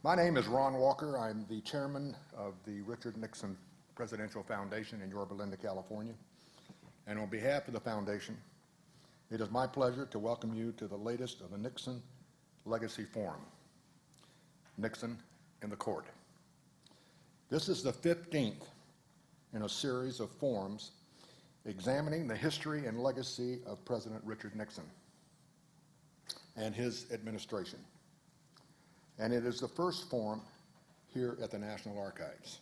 My name is Ron Walker. I'm the chairman of the Richard Nixon Presidential Foundation in Yorba Linda, California. And on behalf of the foundation, it is my pleasure to welcome you to the latest of the Nixon Legacy Forum, Nixon in the Court. This is the 15th in a series of forums examining the history and legacy of President Richard Nixon and his administration. And it is the first forum here at the National Archives.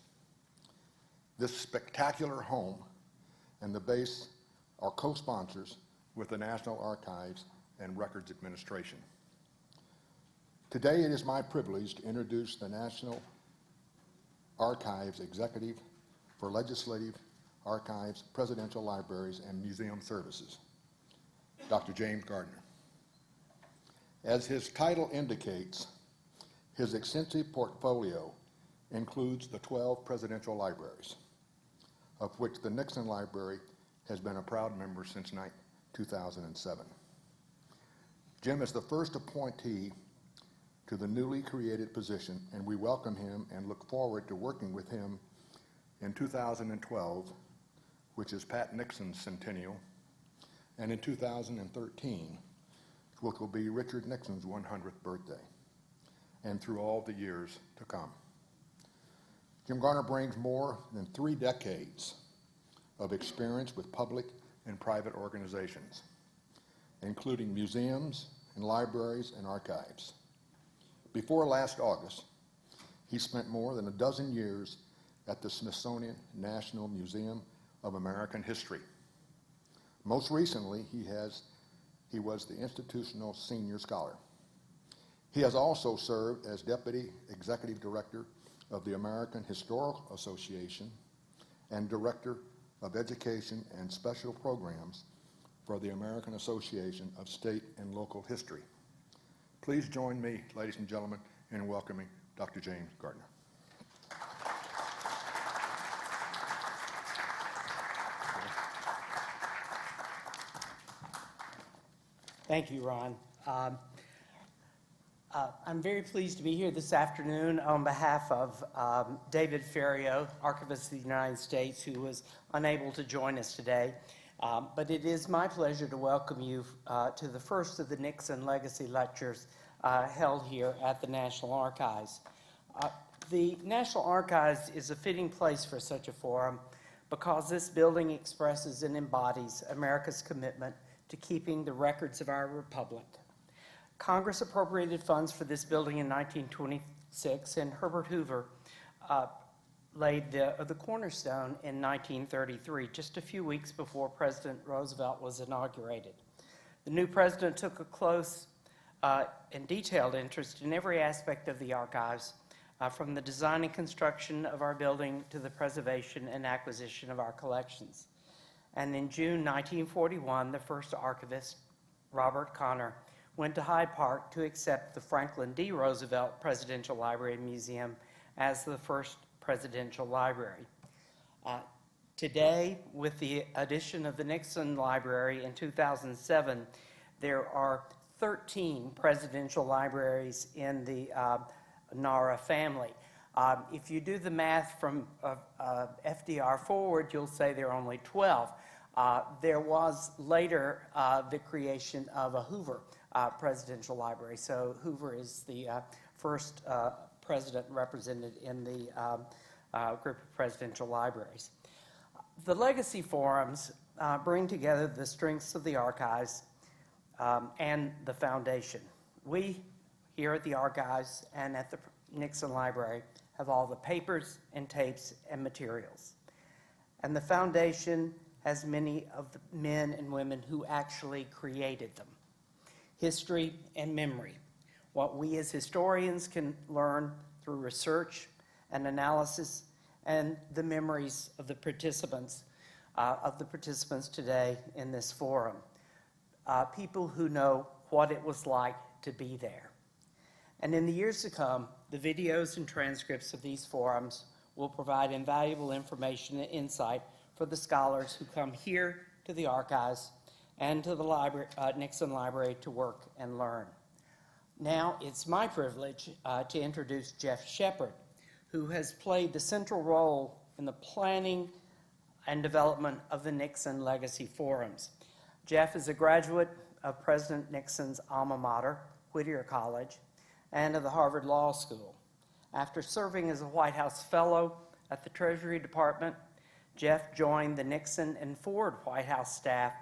This spectacular home and the base are co-sponsors with the National Archives and Records Administration. Today it is my privilege to introduce the National Archives Executive for Legislative Archives, Presidential Libraries, and Museum Services, Dr. James Gardner. As his title indicates, his extensive portfolio includes the 12 presidential libraries, of which the Nixon Library has been a proud member since 2007. Jim is the first appointee to the newly created position, and we welcome him and look forward to working with him in 2012, which is Pat Nixon's centennial, and in 2013, which will be Richard Nixon's 100th birthday, and through all the years to come. Jim Gardner brings more than 3 decades of experience with public and private organizations, including museums and libraries and archives. Before last August, he spent more than a dozen years at the Smithsonian National Museum of American History. Most recently, he was the institutional senior scholar. He has also served as Deputy Executive Director of the American Historical Association and Director of Education and Special Programs for the American Association of State and Local History. Please join me, ladies and gentlemen, in welcoming Dr. James Gardner. Thank you, Ron. I'm very pleased to be here this afternoon on behalf of David Ferriero, Archivist of the United States, who was unable to join us today. But it is my pleasure to welcome you to the first of the Nixon Legacy Lectures held here at the National Archives. The National Archives is a fitting place for such a forum because this building expresses and embodies America's commitment to keeping the records of our republic. Congress appropriated funds for this building in 1926, and Herbert Hoover laid the cornerstone in 1933, just a few weeks before President Roosevelt was inaugurated. The new president took a close and detailed interest in every aspect of the archives, from the design and construction of our building to the preservation and acquisition of our collections. And in June 1941, the first archivist, Robert Connor, went to Hyde Park to accept the Franklin D. Roosevelt Presidential Library and Museum as the first presidential library. Today, with the addition of the Nixon Library in 2007, there are 13 presidential libraries in the NARA family. If you do the math from FDR forward, you'll say there are only 12. There was later the creation of a Hoover Presidential Library. So Hoover is the first president represented in the group of presidential libraries. The legacy forums bring together the strengths of the archives and the foundation. We here at the archives and at the Nixon Library have all the papers and tapes and materials. And the foundation has many of the men and women who actually created them. History and memory, what we as historians can learn through research and analysis, and the memories of the participants today in this forum. People who know what it was like to be there. And in the years to come, the videos and transcripts of these forums will provide invaluable information and insight for the scholars who come here to the archives and to the Nixon Library to work and learn. Now it's my privilege to introduce Jeff Shepard, who has played the central role in the planning and development of the Nixon Legacy Forums. Jeff is a graduate of President Nixon's alma mater, Whittier College, and of the Harvard Law School. After serving as a White House Fellow at the Treasury Department, Jeff joined the Nixon and Ford White House staff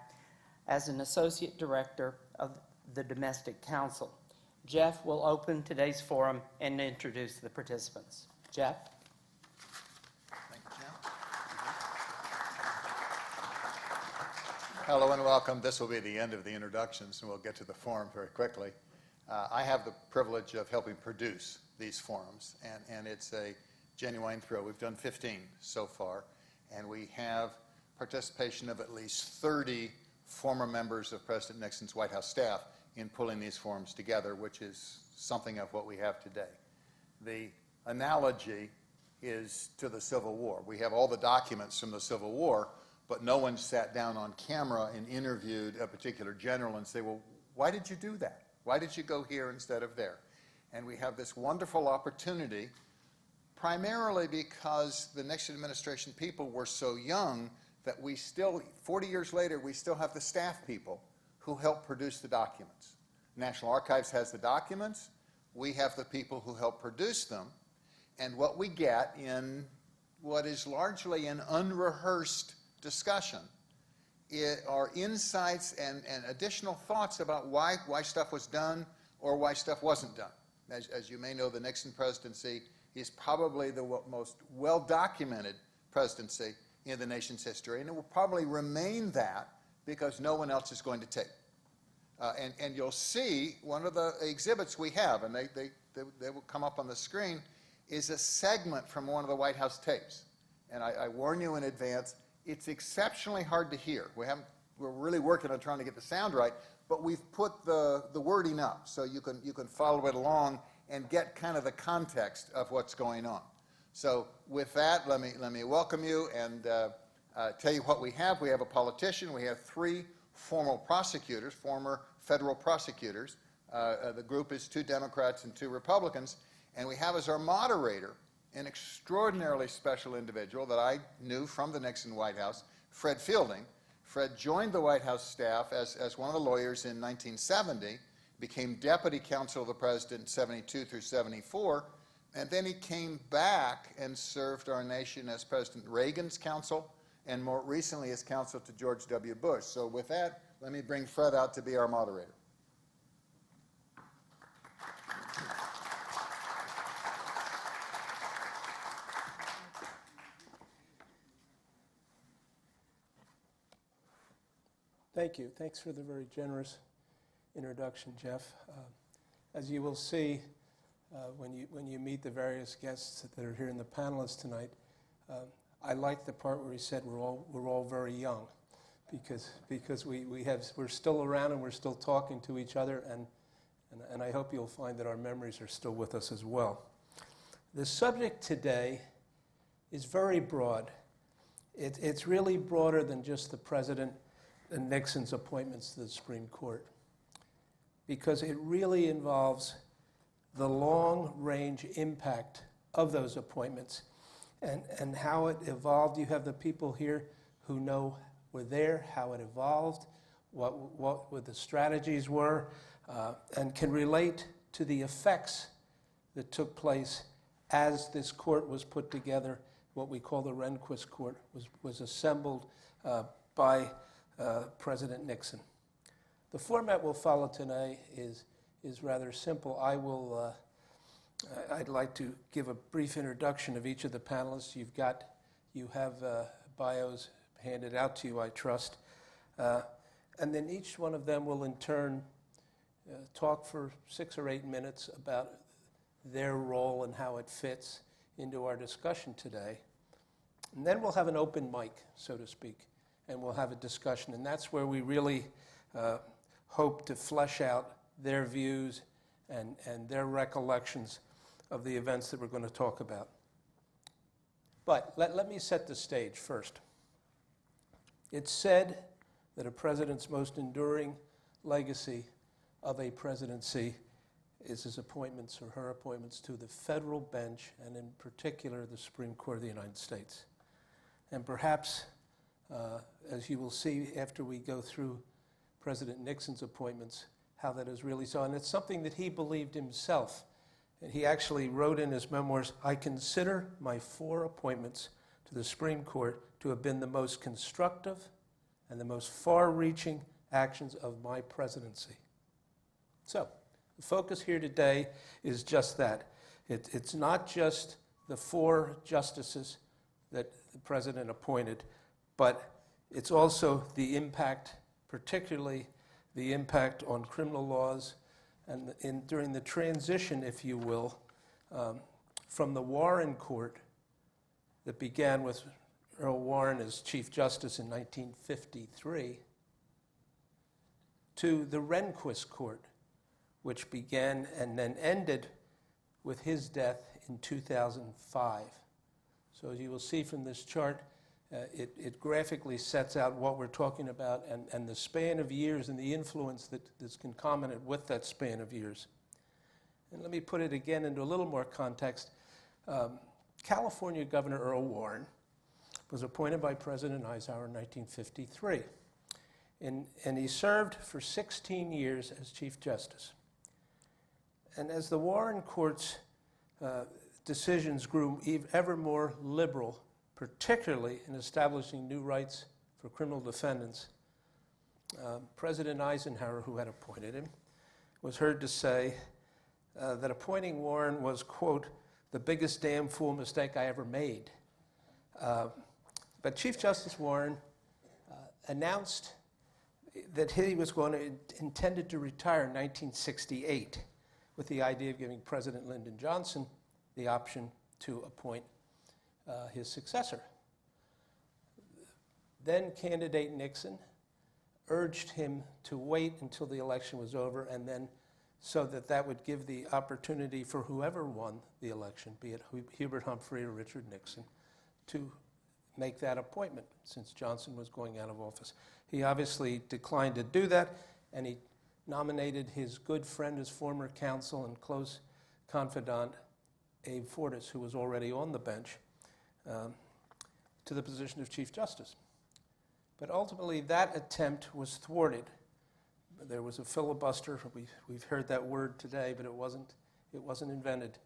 as an Associate Director of the Domestic Counsel. Jeff will open today's forum and introduce the participants. Jeff? Thank you, Jim. Hello and welcome. This will be the end of the introductions, and we'll get to the forum very quickly. I have the privilege of helping produce these forums, and it's a genuine thrill. We've done 15 so far, and we have participation of at least 30 former members of President Nixon's White House staff in pulling these forums together, which is something of what we have today. The analogy is to the Civil War. We have all the documents from the Civil War, but no one sat down on camera and interviewed a particular general and say, well, why did you do that? Why did you go here instead of there? And we have this wonderful opportunity, primarily because the Nixon administration people were so young that we still, 40 years later, we still have the staff people who helped produce the documents. National Archives has the documents. We have the people who help produce them. And what we get in what is largely an unrehearsed discussion are insights and additional thoughts about why stuff was done or why stuff wasn't done. As you may know, the Nixon presidency is probably the most well-documented presidency in the nation's history, and it will probably remain that because no one else is going to tape. And you'll see one of the exhibits we have, and they will come up on the screen, is a segment from one of the White House tapes. And I warn you in advance, it's exceptionally hard to hear. We're really working on trying to get the sound right, but we've put the wording up so you can follow it along and get kind of the context of what's going on. So with that, let me welcome you and tell you what we have. We have a politician. We have 3 former prosecutors, former federal prosecutors. The group is 2 Democrats and 2 Republicans. And we have as our moderator an extraordinarily special individual that I knew from the Nixon White House, Fred Fielding. Fred joined the White House staff as one of the lawyers in 1970, became deputy counsel of the president in 72 through 74, and then he came back and served our nation as President Reagan's counsel, and more recently as counsel to George W. Bush. So with that, let me bring Fred out to be our moderator. Thank you. Thanks for the very generous introduction, Jeff. As you will see when you meet the various guests that are here in the panelists tonight, I like the part where he said we're all very young, because we're still around and we're still talking to each other, and I hope you'll find that our memories are still with us as well. The subject today is very broad. It's really broader than just the president and Nixon's appointments to the Supreme Court, because it really involves the long-range impact of those appointments and how it evolved. You have the people here who were there, how it evolved, what the strategies were, and can relate to the effects that took place as this court was put together. What we call the Rehnquist Court was assembled by President Nixon. The format we'll follow today is rather simple. I'd like to give a brief introduction of each of the panelists. You have bios handed out to you, I trust. And then each one of them will in turn talk for 6 or 8 minutes about their role and how it fits into our discussion today. And then we'll have an open mic, so to speak, and we'll have a discussion. And that's where we really hope to flesh out their views and their recollections of the events that we're going to talk about. But let me set the stage first. It's said that a president's most enduring legacy of a presidency is his appointments or her appointments to the federal bench, and in particular the Supreme Court of the United States. And perhaps, as you will see after we go through President Nixon's appointments, how that is really so. And it's something that he believed himself. And he actually wrote in his memoirs, "I consider my 4 appointments to the Supreme Court to have been the most constructive and the most far-reaching actions of my presidency." So, the focus here today is just that. It's not just the 4 justices that the president appointed, but it's also the impact, particularly the impact on criminal laws and during the transition, if you will, from the Warren Court that began with Earl Warren as Chief Justice in 1953 to the Rehnquist Court, which began and then ended with his death in 2005. So as you will see from this chart, it graphically sets out what we're talking about and the span of years and the influence that's concomitant with that span of years. And let me put it again into a little more context. California Governor Earl Warren was appointed by President Eisenhower in 1953. And he served for 16 years as Chief Justice. And as the Warren Court's decisions grew ever more liberal, particularly in establishing new rights for criminal defendants, President Eisenhower, who had appointed him, was heard to say that appointing Warren was, quote, "the biggest damn fool mistake I ever made." But Chief Justice Warren announced that he was intended to retire in 1968 with the idea of giving President Lyndon Johnson the option to appoint his successor. Then candidate Nixon urged him to wait until the election was over, and then so that would give the opportunity for whoever won the election, be it Hubert Humphrey or Richard Nixon, to make that appointment since Johnson was going out of office. He obviously declined to do that, and he nominated his good friend, his former counsel and close confidant, Abe Fortas, who was already on the bench, to the position of Chief Justice. But ultimately, that attempt was thwarted. There was a filibuster. We've heard that word today, but it wasn't invented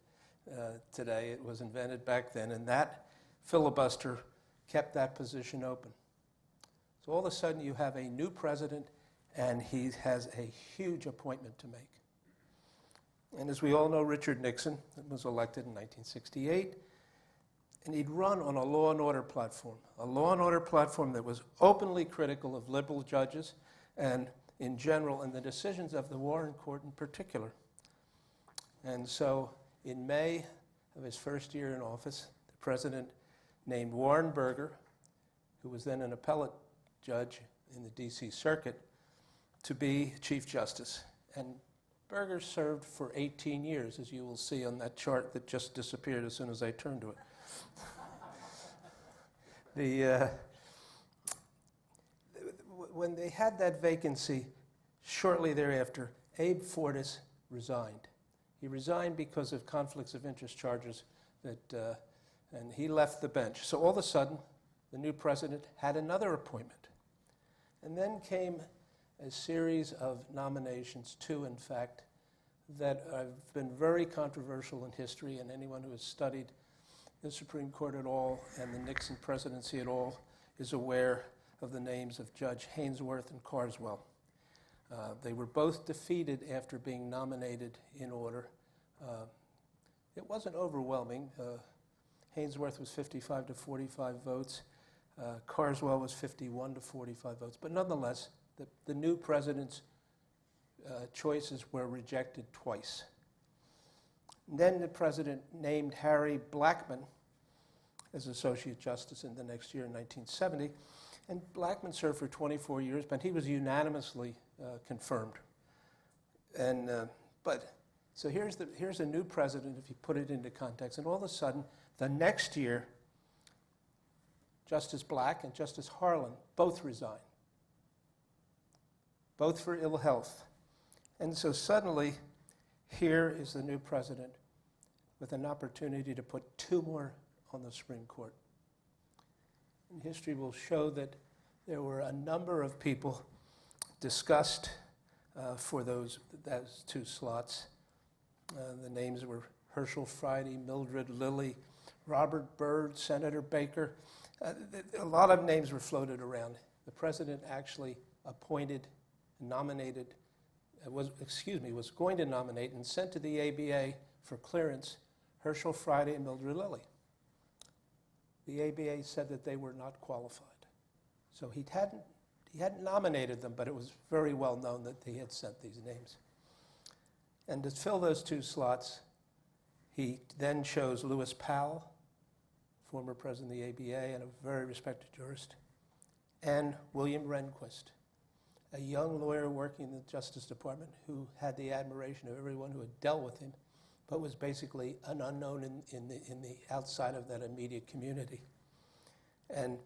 today. It was invented back then, and that filibuster kept that position open. So all of a sudden, you have a new president, and he has a huge appointment to make. And as we all know, Richard Nixon was elected in 1968, and he'd run on a law and order platform that was openly critical of liberal judges and, in general, and the decisions of the Warren Court in particular. And so, in May of his first year in office, the president named Warren Burger, who was then an appellate judge in the D.C. Circuit, to be Chief Justice. And Burger served for 18 years, as you will see on that chart that just disappeared as soon as I turned to it. When they had that vacancy, shortly thereafter, Abe Fortas resigned. He resigned because of conflicts of interest charges, and he left the bench. So all of a sudden, the new president had another appointment. And then came a series of nominations, 2 in fact, that have been very controversial in history, and anyone who has studied the Supreme Court at all and the Nixon presidency at all is aware of the names of Judge Haynesworth and Carswell. They were both defeated after being nominated in order. It wasn't overwhelming. Haynesworth was 55 to 45 votes. Carswell was 51 to 45 votes. But nonetheless, the new president's choices were rejected twice. And then the president named Harry Blackmun as Associate Justice in the next year, in 1970. And Blackmun served for 24 years, but he was unanimously confirmed. And so here's a new president, if you put it into context. And all of a sudden, the next year, Justice Black and Justice Harlan both resigned, both for ill health. And so suddenly, here is the new president with an opportunity to put 2 more on the Supreme Court. And history will show that there were a number of people discussed for those 2 slots. The names were Herschel Friday, Mildred Lilly, Robert Byrd, Senator Baker. A lot of names were floated around. The president actually appointed, nominated, was going to nominate and sent to the ABA for clearance Herschel Friday and Mildred Lilly. The ABA said that they were not qualified. So he hadn't nominated them, but it was very well known that he had sent these names. And to fill those 2 slots, he then chose Lewis Powell, former president of the ABA and a very respected jurist, and William Rehnquist, a young lawyer working in the Justice Department who had the admiration of everyone who had dealt with him, but was basically an unknown in the outside of that immediate community. And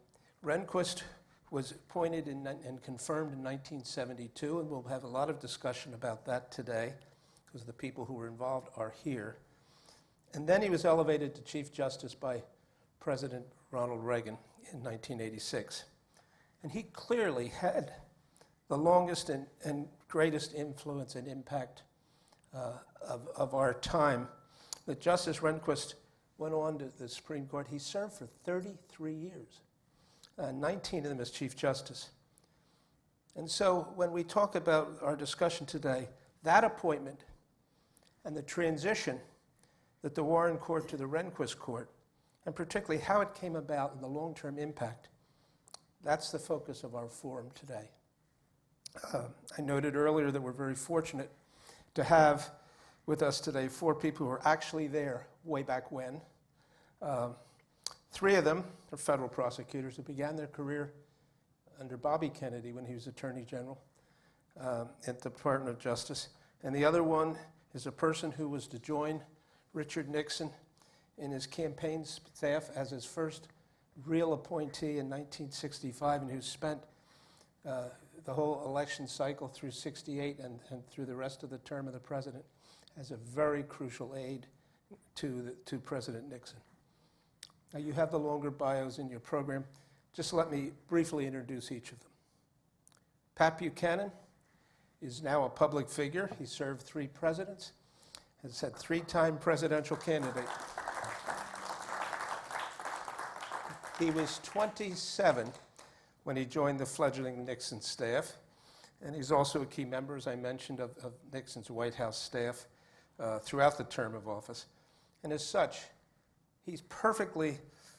Rehnquist was appointed and confirmed in 1972, and we'll have a lot of discussion about that today because the people who were involved are here. And then he was elevated to Chief Justice by President Ronald Reagan in 1986. And he clearly had the longest and greatest influence and impact of our time. That Justice Rehnquist went on to the Supreme Court. He served for 33 years, 19 of them as Chief Justice. And so when we talk about our discussion today, that appointment and the transition that the Warren Court to the Rehnquist Court, and particularly how it came about and the long-term impact, that's the focus of our forum today. I noted earlier that we're very fortunate to have with us today 4 people who were actually there way back when. 3 of them are federal prosecutors who began their career under Bobby Kennedy when he was Attorney General at the Department of Justice. And the other one is a person who was to join Richard Nixon in his campaign staff as his first real appointee in 1965, and who spent the whole election cycle through 68 and through the rest of the term of the president as a very crucial aide to President Nixon. Now, you have the longer bios in your program. Just let me briefly introduce each of them. Pat Buchanan is now a public figure. He served 3 presidents, has had 3-time presidential candidate. He was 27 when he joined the fledgling Nixon staff, and he's also a key member, as I mentioned, of Nixon's White House staff throughout the term of office. And as such, he's perfectly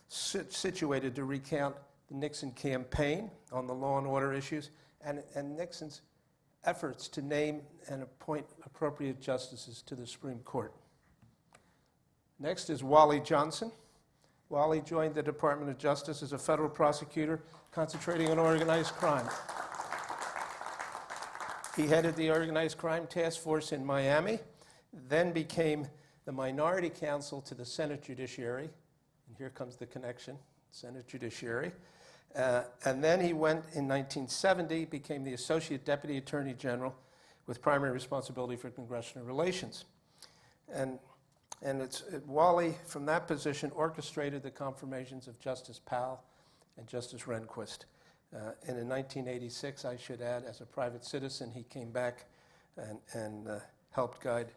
situated to recount the Nixon campaign on the law and order issues and Nixon's efforts to name and appoint appropriate justices to the Supreme Court. Next is Wallace Johnson. Wally joined the Department of Justice as a federal prosecutor concentrating on organized crime. He headed the Organized Crime Task Force in Miami, then became the Minority Counsel to the Senate Judiciary. And here comes the connection, Senate Judiciary. And then he went in 1970, became the Associate Deputy Attorney General with primary responsibility for Congressional Relations. And Wally, from that position, orchestrated the confirmations of Justice Powell and Justice Rehnquist. And in 1986, I should add, as a private citizen, he came back and helped guide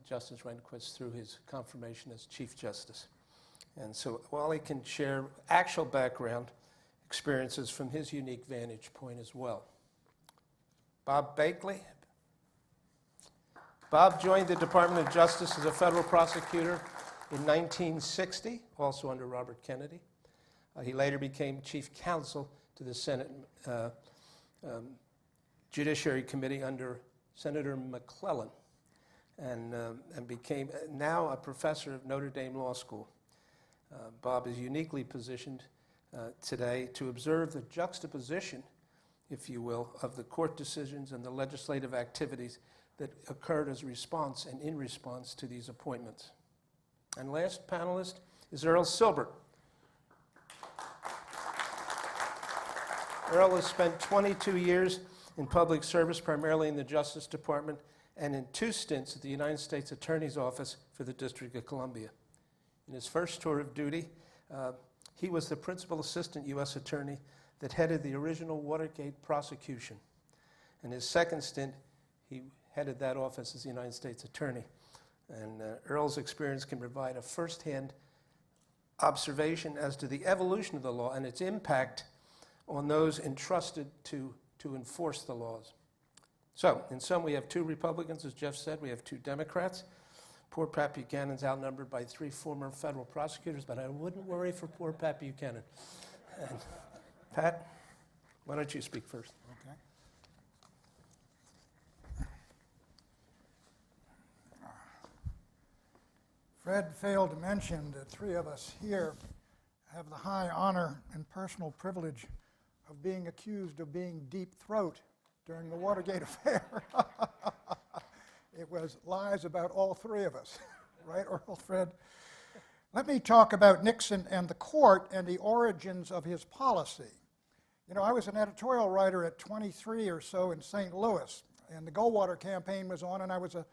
Justice Rehnquist through his confirmation as Chief Justice. And so Wally can share actual background experiences from his unique vantage point as well. Bob Blakey. Bob joined the Department of Justice as a federal prosecutor in 1960, also under Robert Kennedy. He later became Chief Counsel to the Senate Judiciary Committee under Senator McClellan, and became now a professor of Notre Dame Law School. Bob is uniquely positioned today to observe the juxtaposition, if you will, of the court decisions and the legislative activities that occurred as a response and in response to these appointments. And last panelist is Earl Silbert. Earl has spent 22 years in public service, primarily in the Justice Department, and in 2 stints at the United States Attorney's Office for the District of Columbia. In his first tour of duty, he was the principal assistant U.S. attorney that headed the original Watergate prosecution. In his second stint, he headed that office as the United States attorney. And Earl's experience can provide a firsthand observation as to the evolution of the law and its impact on those entrusted to enforce the laws. So, in sum, we have 2 Republicans, as Jeff said, we have 2 Democrats. Poor Pat Buchanan's outnumbered by 3 former federal prosecutors, but I wouldn't worry for poor Pat Buchanan. And Pat, why don't you speak first? Okay. Fred failed to mention that 3 of us here have the high honor and personal privilege of being accused of being deep throat during the Watergate affair. It was lies about all 3 of us, right, Earl, Fred? Let me talk about Nixon and the court and the origins of his policy. You know, I was an editorial writer at 23 or so in St. Louis, and the Goldwater campaign was on, and I was a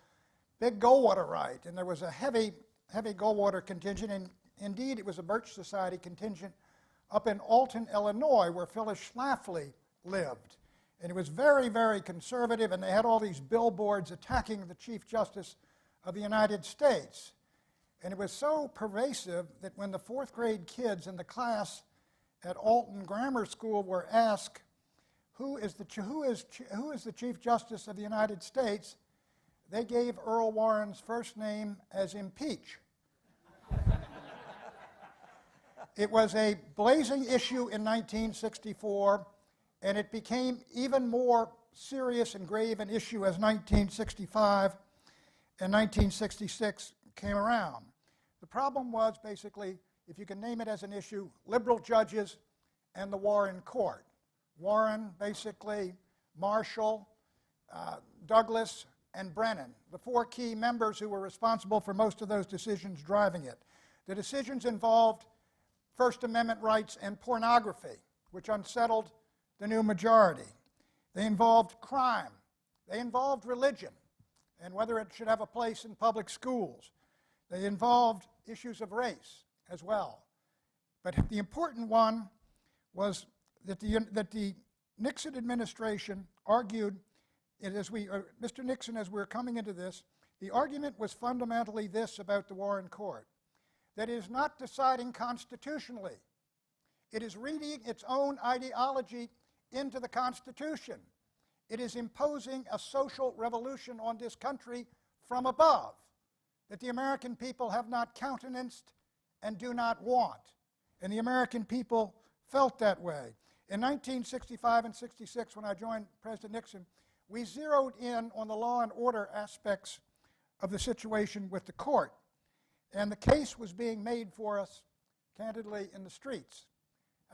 big Goldwaterite, and there was a heavy Goldwater contingent, and indeed it was a Birch Society contingent up in Alton, Illinois, where Phyllis Schlafly lived. And it was very, very conservative, and they had all these billboards attacking the Chief Justice of the United States. And it was so pervasive that when the 4th grade kids in the class at Alton Grammar School were asked, who is the Chief Justice of the United States, they gave Earl Warren's first name as Impeach. It was a blazing issue in 1964, and it became even more serious and grave an issue as 1965 and 1966 came around. The problem was basically, if you can name it as an issue, liberal judges and the Warren court. Warren, basically, Marshall, Douglas, and Brennan, the 4 key members who were responsible for most of those decisions driving it. The decisions involved First Amendment rights and pornography, which unsettled the new majority. They involved crime. They involved religion and whether it should have a place in public schools. They involved issues of race as well. But the important one was that the Nixon administration argued, Mr. Nixon, as we were coming into this, the argument was fundamentally this about the Warren Court, that it is not deciding constitutionally. It is reading its own ideology into the Constitution. It is imposing a social revolution on this country from above that the American people have not countenanced and do not want. And the American people felt that way. In 1965 and 66, when I joined President Nixon, we zeroed in on the law and order aspects of the situation with the court. And the case was being made for us, candidly, in the streets.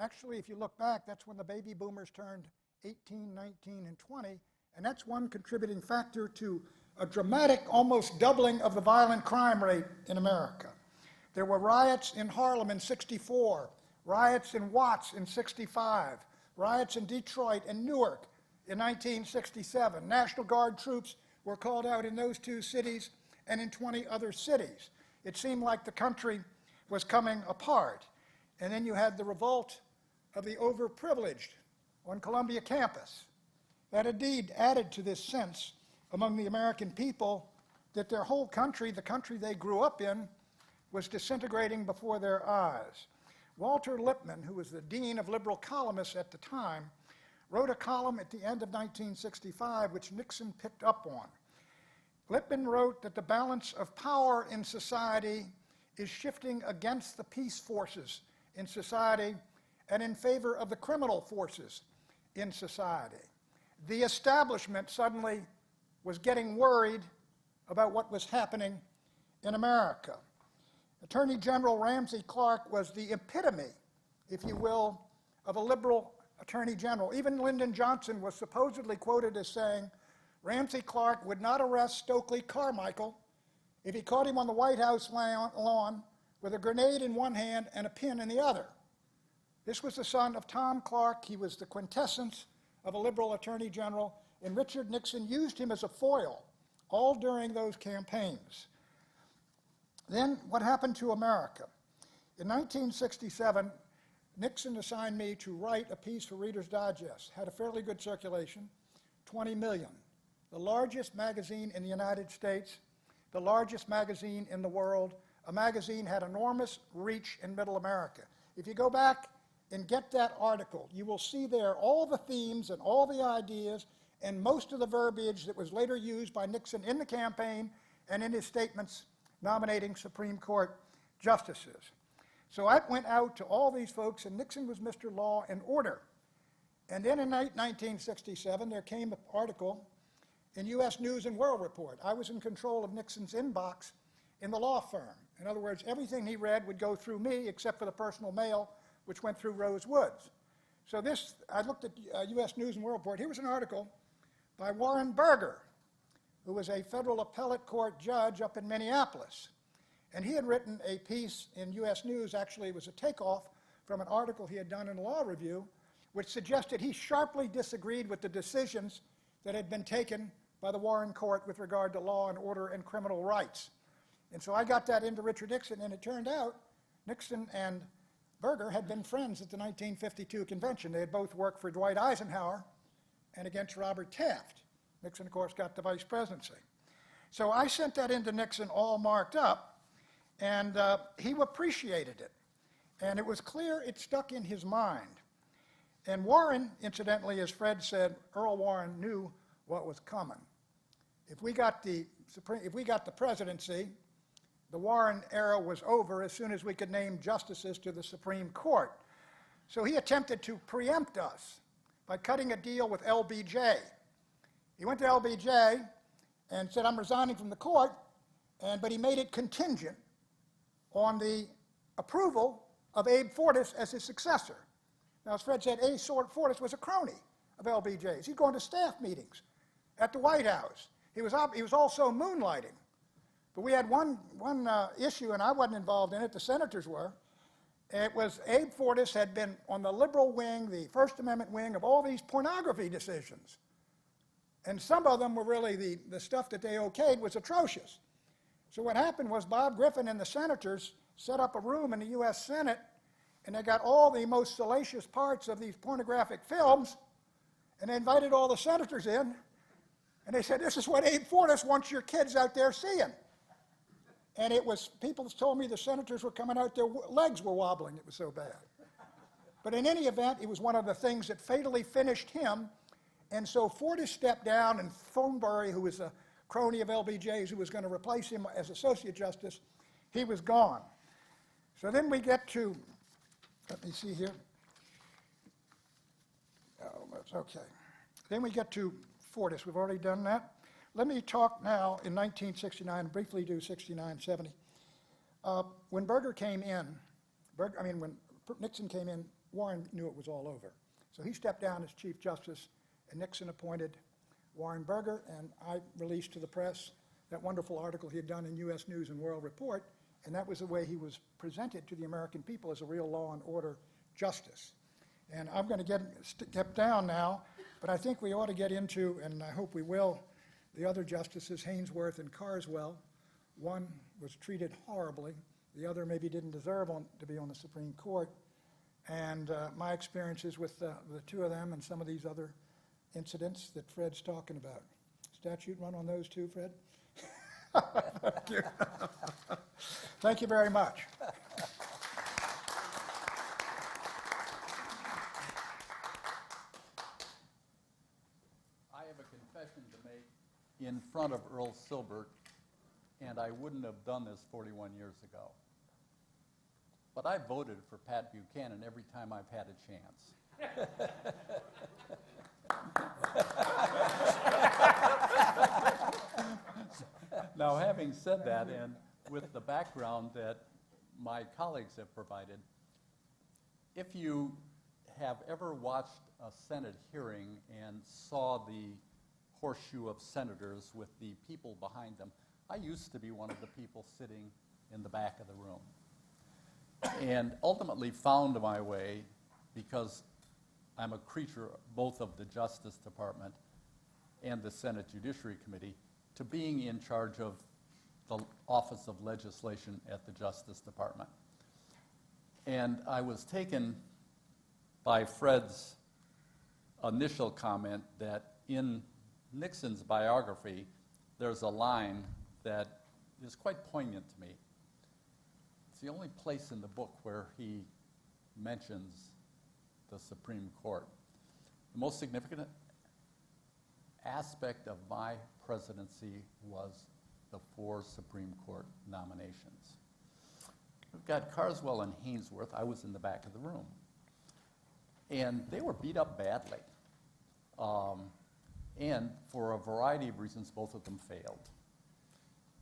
Actually, if you look back, that's when the baby boomers turned 18, 19, and 20, and that's one contributing factor to a dramatic, almost doubling of the violent crime rate in America. There were riots in Harlem in 64, riots in Watts in 65, riots in Detroit and Newark in 1967. National Guard troops were called out in those 2 cities and in 20 other cities. It seemed like the country was coming apart. And then you had the revolt of the overprivileged on Columbia campus. That indeed added to this sense among the American people that their whole country, the country they grew up in, was disintegrating before their eyes. Walter Lippmann, who was the dean of liberal columnists at the time, wrote a column at the end of 1965 which Nixon picked up on. Lippmann wrote that the balance of power in society is shifting against the peace forces in society and in favor of the criminal forces in society. The establishment suddenly was getting worried about what was happening in America. Attorney General Ramsey Clark was the epitome, if you will, of a liberal attorney general. Even Lyndon Johnson was supposedly quoted as saying, Ramsey Clark would not arrest Stokely Carmichael if he caught him on the White House lawn with a grenade in one hand and a pin in the other. This was the son of Tom Clark. He was the quintessence of a liberal attorney general, and Richard Nixon used him as a foil all during those campaigns. Then what happened to America? In 1967, Nixon assigned me to write a piece for Reader's Digest. Had a fairly good circulation, 20 million. The largest magazine in the United States, the largest magazine in the world. A magazine had enormous reach in Middle America. If you go back and get that article, you will see there all the themes and all the ideas and most of the verbiage that was later used by Nixon in the campaign and in his statements nominating Supreme Court justices. So I went out to all these folks, and Nixon was Mr. Law and Order. And then in 1967, there came an article in U.S. News and World Report. I was in control of Nixon's inbox in the law firm. In other words, everything he read would go through me, except for the personal mail, which went through Rose Woods. So this, I looked at U.S. News and World Report. Here was an article by Warren Burger, who was a federal appellate court judge up in Minneapolis. And he had written a piece in U.S. News, actually it was a takeoff from an article he had done in Law Review, which suggested he sharply disagreed with the decisions that had been taken by the Warren Court with regard to law and order and criminal rights. And so I got that into Richard Nixon, and it turned out Nixon and Burger had been friends at the 1952 convention. They had both worked for Dwight Eisenhower and against Robert Taft. Nixon, of course, got the vice presidency. So I sent that into Nixon all marked up, and he appreciated it. And it was clear it stuck in his mind. And Warren, incidentally, as Fred said, Earl Warren knew what was coming. If we got the presidency, the Warren era was over as soon as we could name justices to the Supreme Court. So he attempted to preempt us by cutting a deal with LBJ. He went to LBJ and said, I'm resigning from the court, but he made it contingent on the approval of Abe Fortas as his successor. Now, as Fred said, Abe Fortas was a crony of LBJ's. He'd gone to staff meetings at the White House. He was also moonlighting. But we had one issue, and I wasn't involved in it, the senators were. It was Abe Fortas had been on the liberal wing, the First Amendment wing of all these pornography decisions. And some of them were really, the stuff that they okayed was atrocious. So what happened was Bob Griffin and the senators set up a room in the U.S. Senate, and they got all the most salacious parts of these pornographic films, and they invited all the senators in, and they said, this is what Abe Fortas wants your kids out there seeing. And it was, people told me the senators were coming out, their legs were wobbling, it was so bad. But in any event, it was one of the things that fatally finished him, and so Fortas stepped down, and Thornberry, who was a crony of LBJ's, who was going to replace him as Associate Justice, he was gone. So then we get to, let me see here. Oh, that's okay. Then we get to Fortas. We've already done that. Let me talk now in 1969, briefly do 69, 70. When Burger came in, when Nixon came in, Warren knew it was all over. So he stepped down as Chief Justice, and Nixon appointed Warren Burger, and I released to the press that wonderful article he had done in U.S. News and World Report, and that was the way he was presented to the American people as a real law and order justice. And I'm going to step down now, but I think we ought to get into, and I hope we will, the other justices, Hainsworth and Carswell. One was treated horribly. The other maybe didn't deserve to be on the Supreme Court. And my experiences with the two of them and some of these other incidents that Fred's talking about. Statute run on those two, Fred? Thank you. Thank you very much. I have a confession to make in front of Earl Silbert, and I wouldn't have done this 41 years ago. But I voted for Pat Buchanan every time I've had a chance. Now, having said that, and with the background that my colleagues have provided, if you have ever watched a Senate hearing and saw the horseshoe of senators with the people behind them, I used to be one of the people sitting in the back of the room. And ultimately found my way, because I'm a creature both of the Justice Department and the Senate Judiciary Committee, to being in charge of the Office of Legislation at the Justice Department. And I was taken by Fred's initial comment that in Nixon's biography, there's a line that is quite poignant to me. It's the only place in the book where he mentions the Supreme Court. The most significant aspect of my presidency was the 4 Supreme Court nominations. We've got Carswell and Hainsworth. I was in the back of the room. And they were beat up badly. And for a variety of reasons, both of them failed.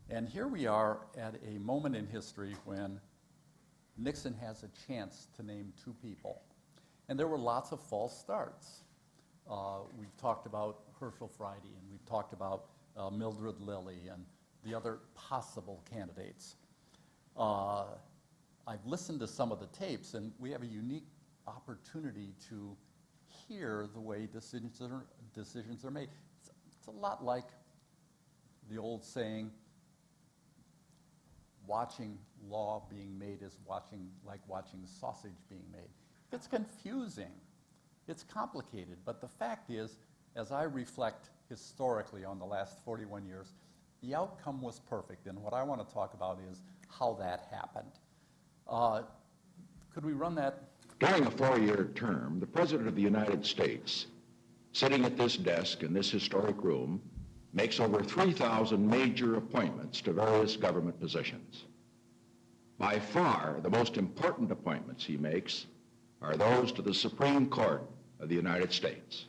And here we are at a moment in history when Nixon has a chance to name 2 people. And there were lots of false starts. We've talked about Herschel Friday, and we've talked about Mildred Lilly and the other possible candidates. I've listened to some of the tapes, and we have a unique opportunity to hear the way decisions are made. It's a lot like the old saying, watching law being made is like watching sausage being made. It's confusing. It's complicated. But the fact is, as I reflect historically on the last 41 years, the outcome was perfect. And what I want to talk about is how that happened. Could we run that? During a 4-year term, the President of the United States, sitting at this desk in this historic room, makes over 3,000 major appointments to various government positions. By far, the most important appointments he makes are those to the Supreme Court of the United States.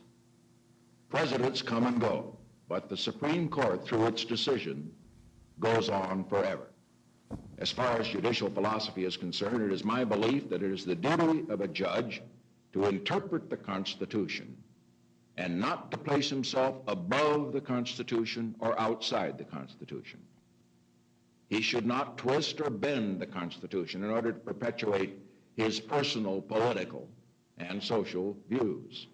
Presidents come and go, but the Supreme Court, through its decision, goes on forever. As far as judicial philosophy is concerned, it is my belief that it is the duty of a judge to interpret the Constitution and not to place himself above the Constitution or outside the Constitution. He should not twist or bend the Constitution in order to perpetuate his personal political and social views.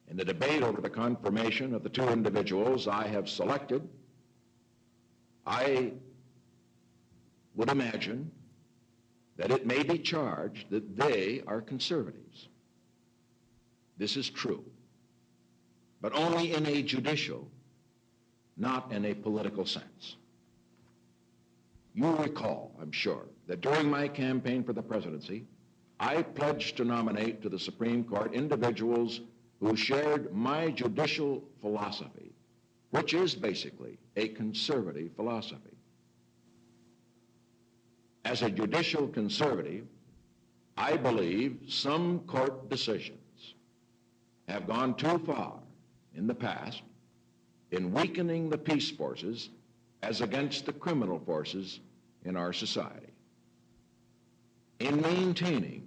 In the debate over the confirmation of the 2 individuals I have selected, I would imagine that it may be charged that they are conservatives. This is true, but only in a judicial, not in a political sense. You recall, I'm sure, that during my campaign for the presidency, I pledged to nominate to the Supreme Court individuals who shared my judicial philosophy, which is basically a conservative philosophy. As a judicial conservative, I believe some court decisions have gone too far in the past in weakening the peace forces as against the criminal forces in our society. In maintaining,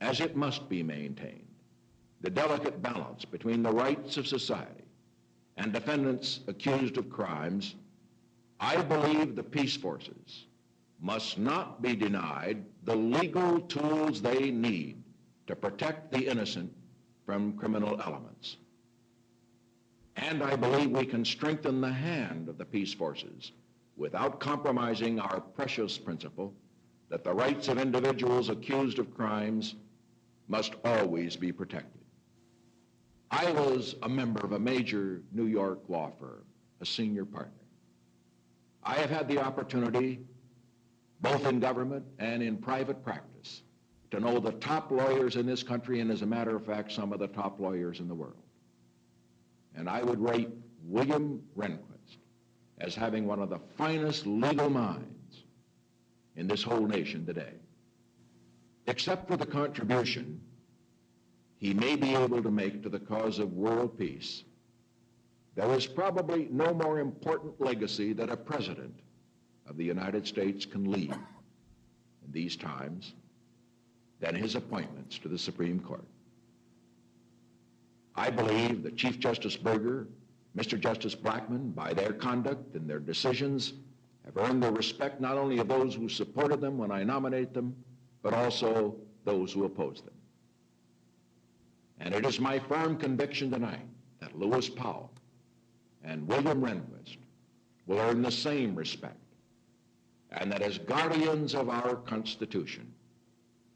as it must be maintained, the delicate balance between the rights of society and defendants accused of crimes, I believe the peace forces must not be denied the legal tools they need to protect the innocent from criminal elements. And I believe we can strengthen the hand of the peace forces without compromising our precious principle that the rights of individuals accused of crimes must always be protected. I was a member of a major New York law firm, a senior partner. I have had the opportunity, both in government and in private practice, to know the top lawyers in this country, and as a matter of fact, some of the top lawyers in the world. And I would rate William Rehnquist as having one of the finest legal minds in this whole nation today. Except for the contribution he may be able to make to the cause of world peace, there is probably no more important legacy that a president of the United States can leave in these times than his appointments to the Supreme Court. I believe that Chief Justice Burger, Mr. Justice Blackmun, by their conduct and their decisions, have earned the respect not only of those who supported them when I nominate them, but also those who oppose them. And it is my firm conviction tonight that Lewis Powell and William Rehnquist will earn the same respect, and that as guardians of our Constitution,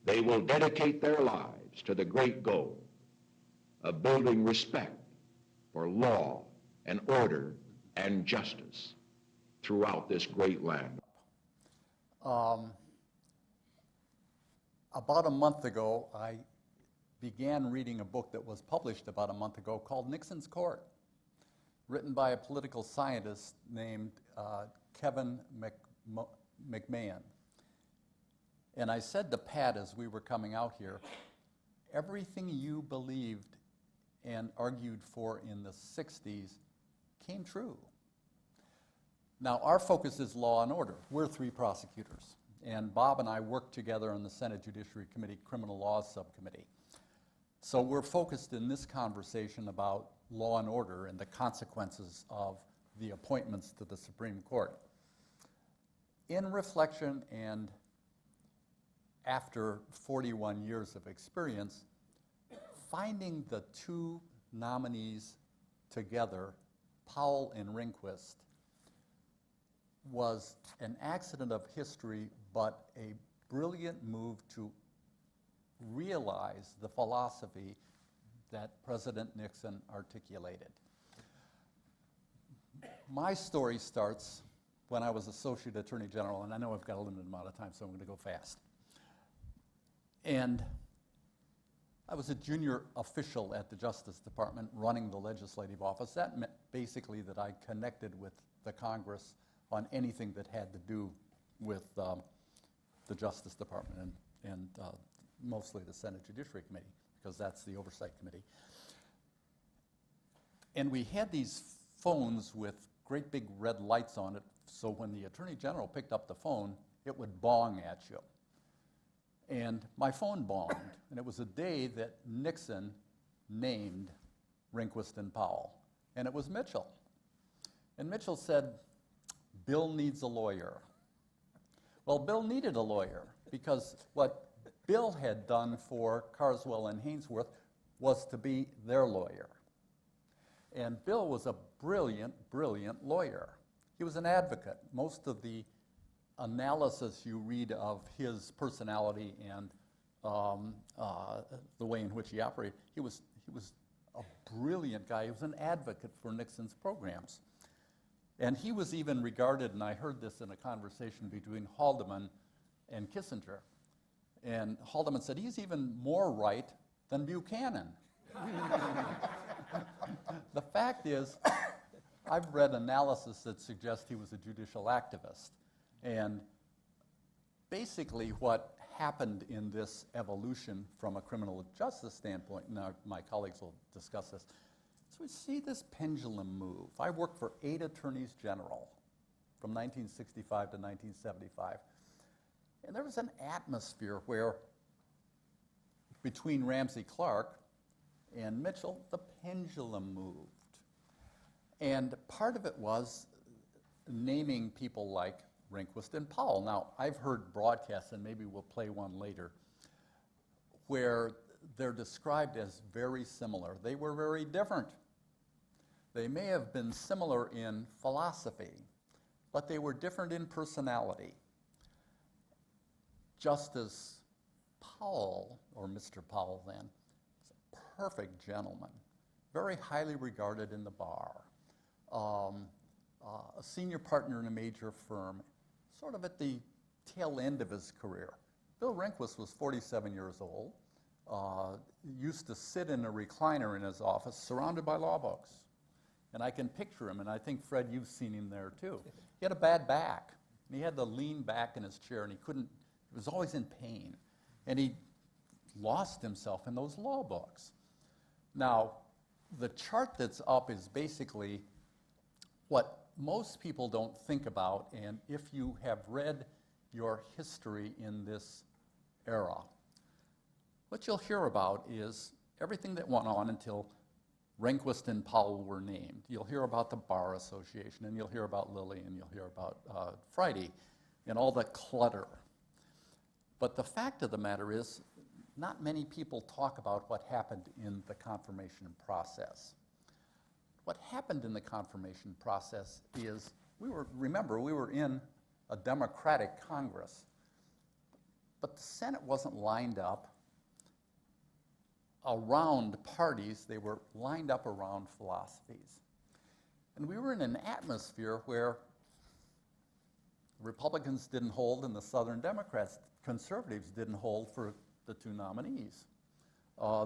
they will dedicate their lives to the great goal of building respect for law and order and justice throughout this great land. About a month ago, I began reading a book that was published about a month ago called Nixon's Court, written by a political scientist named Kevin McMahon. And I said to Pat as we were coming out here, everything you believed and argued for in the 60s came true. Now, our focus is law and order. We're 3 prosecutors. And Bob and I work together on the Senate Judiciary Committee Criminal Law Subcommittee. So we're focused in this conversation about law and order and the consequences of the appointments to the Supreme Court. In reflection and after 41 years of experience, finding the 2 nominees together, Powell and Rehnquist, was an accident of history, but a brilliant move to realize the philosophy that President Nixon articulated. My story starts when I was Associate Attorney General, and I know I've got a limited amount of time, so I'm going to go fast. And I was a junior official at the Justice Department running the legislative office. That meant basically that I connected with the Congress on anything that had to do with the Justice Department and mostly the Senate Judiciary Committee, because that's the oversight committee. And we had these phones with great big red lights on it, so when the Attorney General picked up the phone, it would bong at you. And my phone bonged, and it was a day that Nixon named Rehnquist and Powell, and it was Mitchell. And Mitchell said, Bill needs a lawyer. Well, Bill needed a lawyer because what Bill had done for Carswell and Hainsworth was to be their lawyer. And Bill was a brilliant, brilliant lawyer. He was an advocate. Most of the analysis you read of his personality and the way in which he operated, he was a brilliant guy. He was an advocate for Nixon's programs. And he was even regarded, and I heard this in a conversation between Haldeman and Kissinger, and Haldeman said, he's even more right than Buchanan. The fact is, I've read analysis that suggests he was a judicial activist. And basically what happened in this evolution from a criminal justice standpoint, and my colleagues will discuss this, so we see this pendulum move. I worked for 8 attorneys general from 1965 to 1975. And there was an atmosphere where between Ramsey Clark and Mitchell, the pendulum moved. And part of it was naming people like Rehnquist and Powell. Now, I've heard broadcasts, and maybe we'll play one later, where they're described as very similar. They were very different. They may have been similar in philosophy, but they were different in personality. Justice Powell, or Mr. Powell then, was a perfect gentleman, very highly regarded in the bar, a senior partner in a major firm, sort of at the tail end of his career. Bill Rehnquist was 47 years old, used to sit in a recliner in his office surrounded by law books. And I can picture him, and I think, Fred, you've seen him there too. He had a bad back, and he had to lean back in his chair, and he was always in pain. And he lost himself in those law books. Now, the chart that's up is basically what most people don't think about, and if you have read your history in this era, what you'll hear about is everything that went on until Rehnquist and Powell were named. You'll hear about the Bar Association, and you'll hear about Lilly, and you'll hear about Friday, and all the clutter. But the fact of the matter is, not many people talk about what happened in the confirmation process. What happened in the confirmation process is, remember, we were in a Democratic Congress, but the Senate wasn't lined up around parties, they were lined up around philosophies. And we were in an atmosphere where Republicans didn't hold and the Southern Democrats, conservatives didn't hold for the two nominees.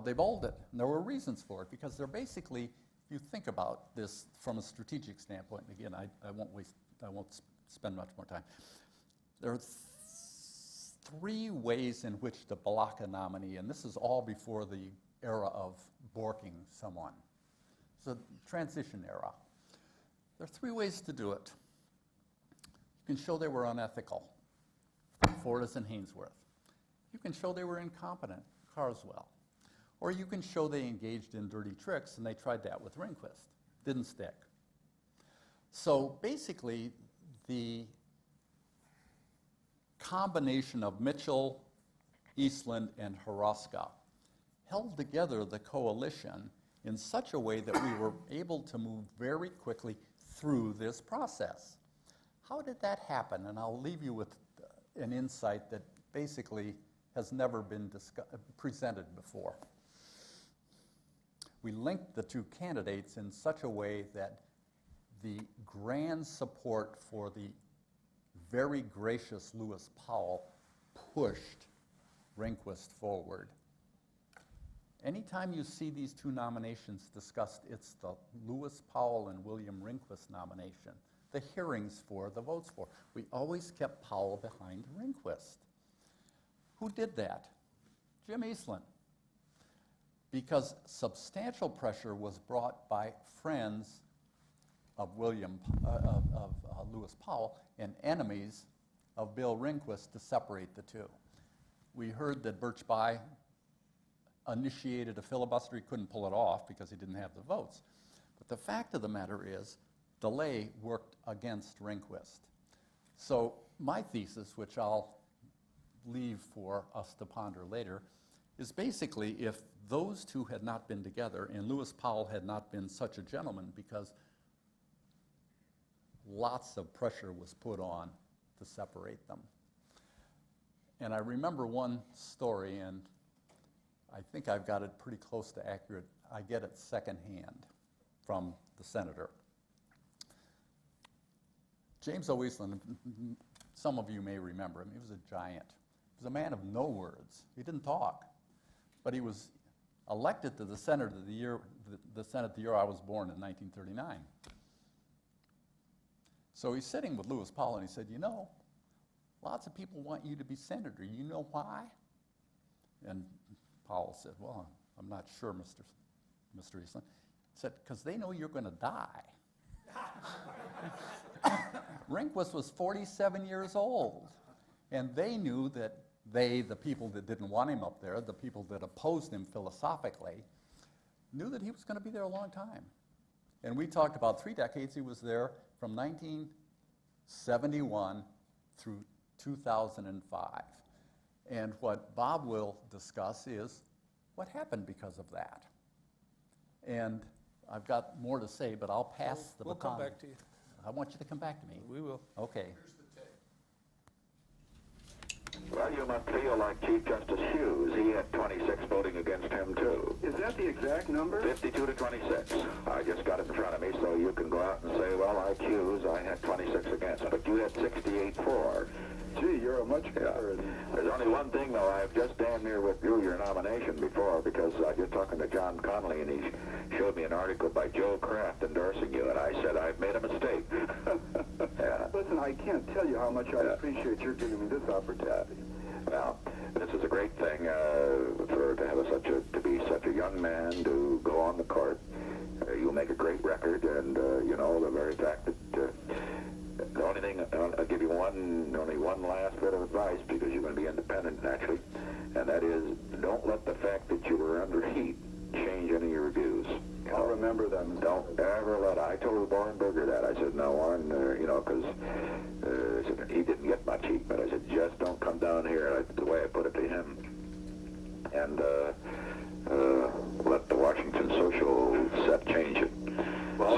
They bowled it, and there were reasons for it, because they're basically, if you think about this from a strategic standpoint, and again, I won't spend much more time. There are three ways in which to block a nominee, and this is all before the era of borking someone. It's a transition era. There are three ways to do it. You can show they were unethical, Fortas and Hainsworth. You can show they were incompetent, Carswell. Or you can show they engaged in dirty tricks, and they tried that with Rehnquist. Didn't stick. So basically, the combination of Mitchell, Eastland, and Hroska held together the coalition in such a way that we were able to move very quickly through this process. How did that happen? And I'll leave you with an insight that basically has never been presented before. We linked the two candidates in such a way that the grand support for the very gracious Lewis Powell pushed Rehnquist forward. Anytime you see these two nominations discussed, it's the Lewis Powell and William Rehnquist nomination, the hearings for, the votes for. We always kept Powell behind Rehnquist. Who did that? Jim Eastland. Because substantial pressure was brought by friends of Lewis Powell and enemies of Bill Rehnquist to separate the two. We heard that Birch Bayh initiated a filibuster. He couldn't pull it off because he didn't have the votes. But the fact of the matter is, delay worked against Rehnquist. So my thesis, which I'll leave for us to ponder later, is basically if those two had not been together and Lewis Powell had not been such a gentleman, because lots of pressure was put on to separate them. And I remember one story, and I think I've got it pretty close to accurate. I get it secondhand from the senator. James O. Eastland, some of you may remember him, he was a giant. He was a man of no words. He didn't talk. But he was elected to the Senate the year I was born in 1939. So he's sitting with Lewis Powell, and he said, you know, lots of people want you to be senator. You know why? And Powell said, well, I'm not sure, Mr. Eastland. He said, because they know you're going to die. Rehnquist was 47 years old, and they knew that the people that didn't want him up there, the people that opposed him philosophically, knew that he was going to be there a long time. And we talked about 3 decades. He was there from 1971 through 2005. And what Bob will discuss is what happened because of that. And I've got more to say, but I'll pass the baton. We'll come back to you. I want you to come back to me. We will. Okay. Well, you must feel like Chief Justice Hughes. He had 26 voting against him, too. Is that the exact number? 52 to 26. I just got it in front of me, so you can go out and say, well, like Hughes, I had 26 against, but you had 68 for. Gee, you're a much better. There's only one thing, though. I've just damn near withdrew your nomination before because I was just talking to John Connolly, and he showed me an article by Joe Kraft endorsing you, and I said I've made a mistake. Yeah. Listen, I can't tell you how much I appreciate your giving me this opportunity. Well, this is a great thing to be such a young man to go on the court. You'll make a great record, and the very fact that the only thing I'll give you only one last bit of advice, because you're going to be independent naturally, and that is don't let the fact that you were under heat change any of your views. I'll remember them. Don't ever let. I told Warren Berger that. I said, no, Warren, because he didn't get much heat, but I said, just don't come down here. The way I put it to him, and let the Washington social set change it. Well,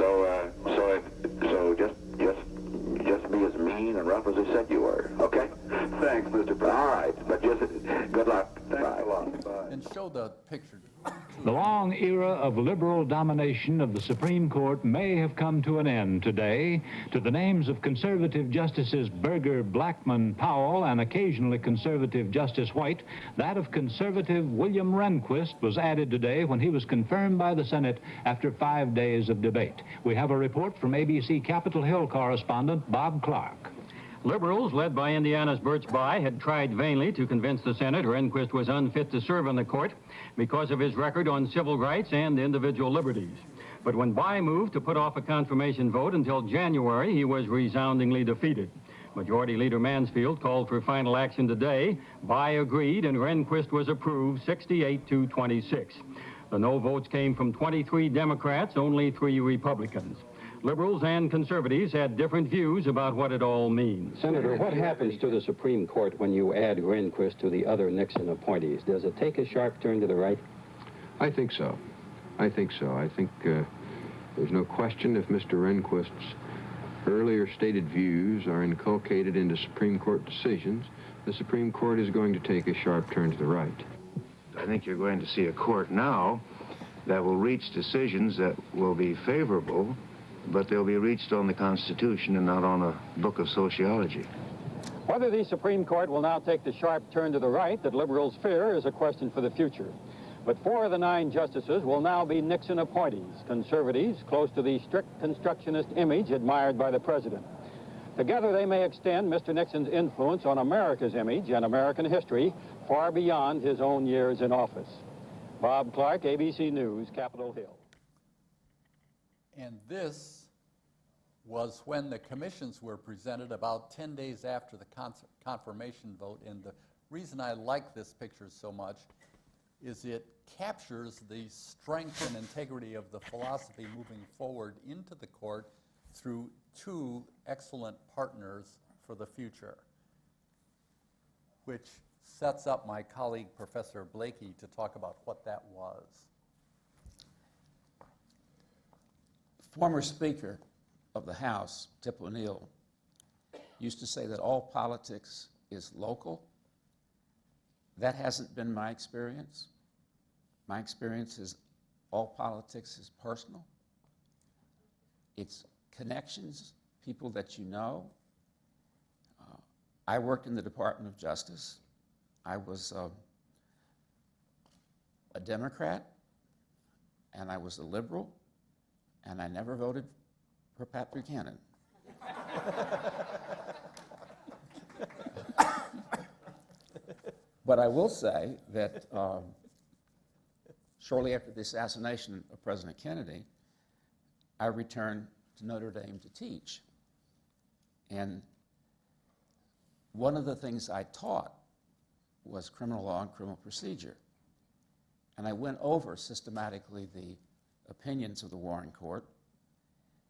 picture. The long era of liberal domination of the Supreme Court may have come to an end today. To the names of conservative Justices Berger, Blackmun, Powell, and occasionally conservative Justice White, that of conservative William Rehnquist was added today when he was confirmed by the Senate after 5 days of debate. We have a report from ABC Capitol Hill correspondent Bob Clark. Liberals, led by Indiana's Birch Bayh, had tried vainly to convince the Senate Rehnquist was unfit to serve on the court because of his record on civil rights and individual liberties. But when Bayh moved to put off a confirmation vote until January, he was resoundingly defeated. Majority Leader Mansfield called for final action today. Bayh agreed, and Rehnquist was approved 68-26. The no votes came from 23 Democrats, only 3 Republicans. Liberals and conservatives had different views about what it all means. Senator, what happens to the Supreme Court when you add Rehnquist to the other Nixon appointees? Does it take a sharp turn to the right? I think so. I think there's no question if Mr. Rehnquist's earlier stated views are inculcated into Supreme Court decisions, the Supreme Court is going to take a sharp turn to the right. I think you're going to see a court now that will reach decisions that will be favorable, but they'll be reached on the Constitution and not on a book of sociology. Whether the Supreme Court will now take the sharp turn to the right that liberals fear is a question for the future. But 4 of the 9 justices will now be Nixon appointees, conservatives close to the strict constructionist image admired by the president. Together they may extend Mr. Nixon's influence on America's image and American history far beyond his own years in office. Bob Clark, ABC News, Capitol Hill. And this was when the commissions were presented about 10 days after the confirmation vote. And the reason I like this picture so much is it captures the strength and integrity of the philosophy moving forward into the court through 2 excellent partners for the future, which sets up my colleague, Professor Blakey, to talk about what that was. Former Speaker of the House, Tip O'Neill, used to say that all politics is local. That hasn't been my experience. My experience is all politics is personal. It's connections, people that you know. I worked in the Department of Justice. I was a Democrat, and I was a liberal, and I never voted for Pat Buchanan. But I will say that shortly after the assassination of President Kennedy, I returned to Notre Dame to teach. And one of the things I taught was criminal law and criminal procedure. And I went over systematically the opinions of the Warren Court,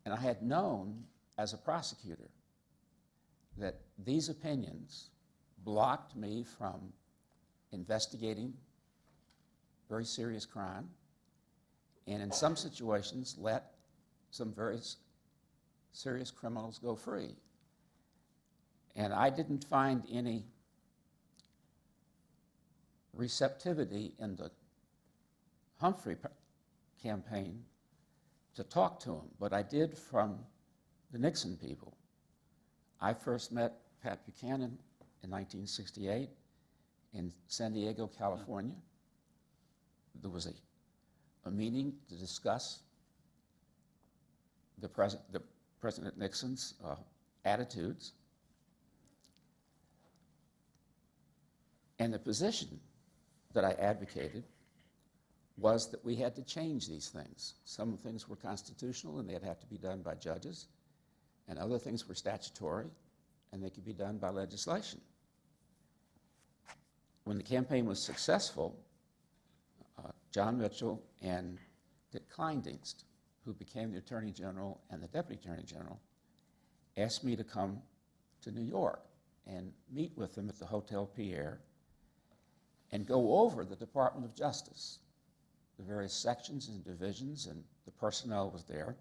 and I had known as a prosecutor that these opinions blocked me from investigating very serious crime, and in some situations let some very serious criminals go free. And I didn't find any receptivity in the Humphrey campaign to talk to him, but I did from the Nixon people. I first met Pat Buchanan in 1968 in San Diego, California. There was a meeting to discuss President Nixon's attitudes. And the position that I advocated was that we had to change these things. Some things were constitutional and they'd have to be done by judges, and other things were statutory and they could be done by legislation. When the campaign was successful, John Mitchell and Dick Kleindienst, who became the Attorney General and the Deputy Attorney General, asked me to come to New York and meet with them at the Hotel Pierre and go over the Department of Justice, the various sections and divisions, and the personnel was there,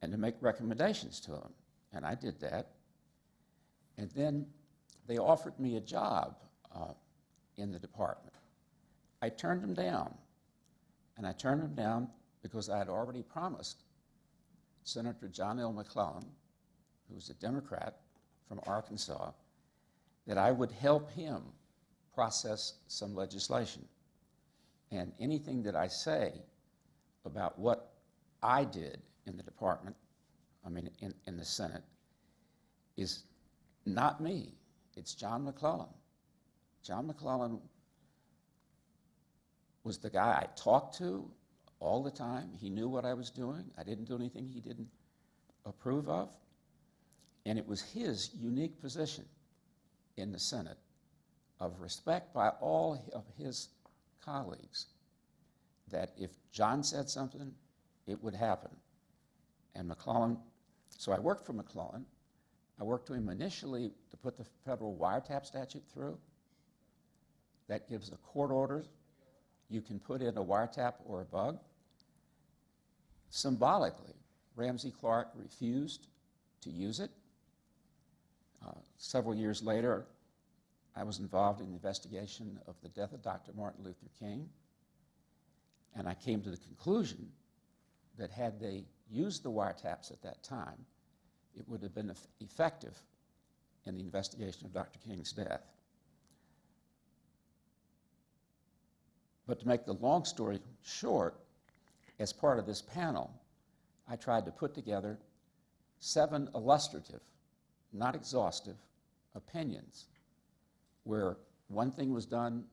and to make recommendations to them. And I did that. And then they offered me a job in the department. I turned him down. And I turned him down because I had already promised Senator John L. McClellan, who's a Democrat from Arkansas, that I would help him process some legislation. And anything that I say about what I did in the department, in the Senate, is not me. It's John McClellan. John McClellan was the guy I talked to all the time. He knew what I was doing. I didn't do anything he didn't approve of. And it was his unique position in the Senate of respect by all of his colleagues that if John said something, it would happen. And McClellan, so I worked for McClellan. I worked with him initially to put the federal wiretap statute through. That gives the court orders. You can put in a wiretap or a bug. Symbolically, Ramsey Clark refused to use it. Several years later, I was involved in the investigation of the death of Dr. Martin Luther King, and I came to the conclusion that had they used the wiretaps at that time, it would have been effective in the investigation of Dr. King's death. But to make the long story short, as part of this panel, I tried to put together 7 illustrative, not exhaustive, opinions where one thing was done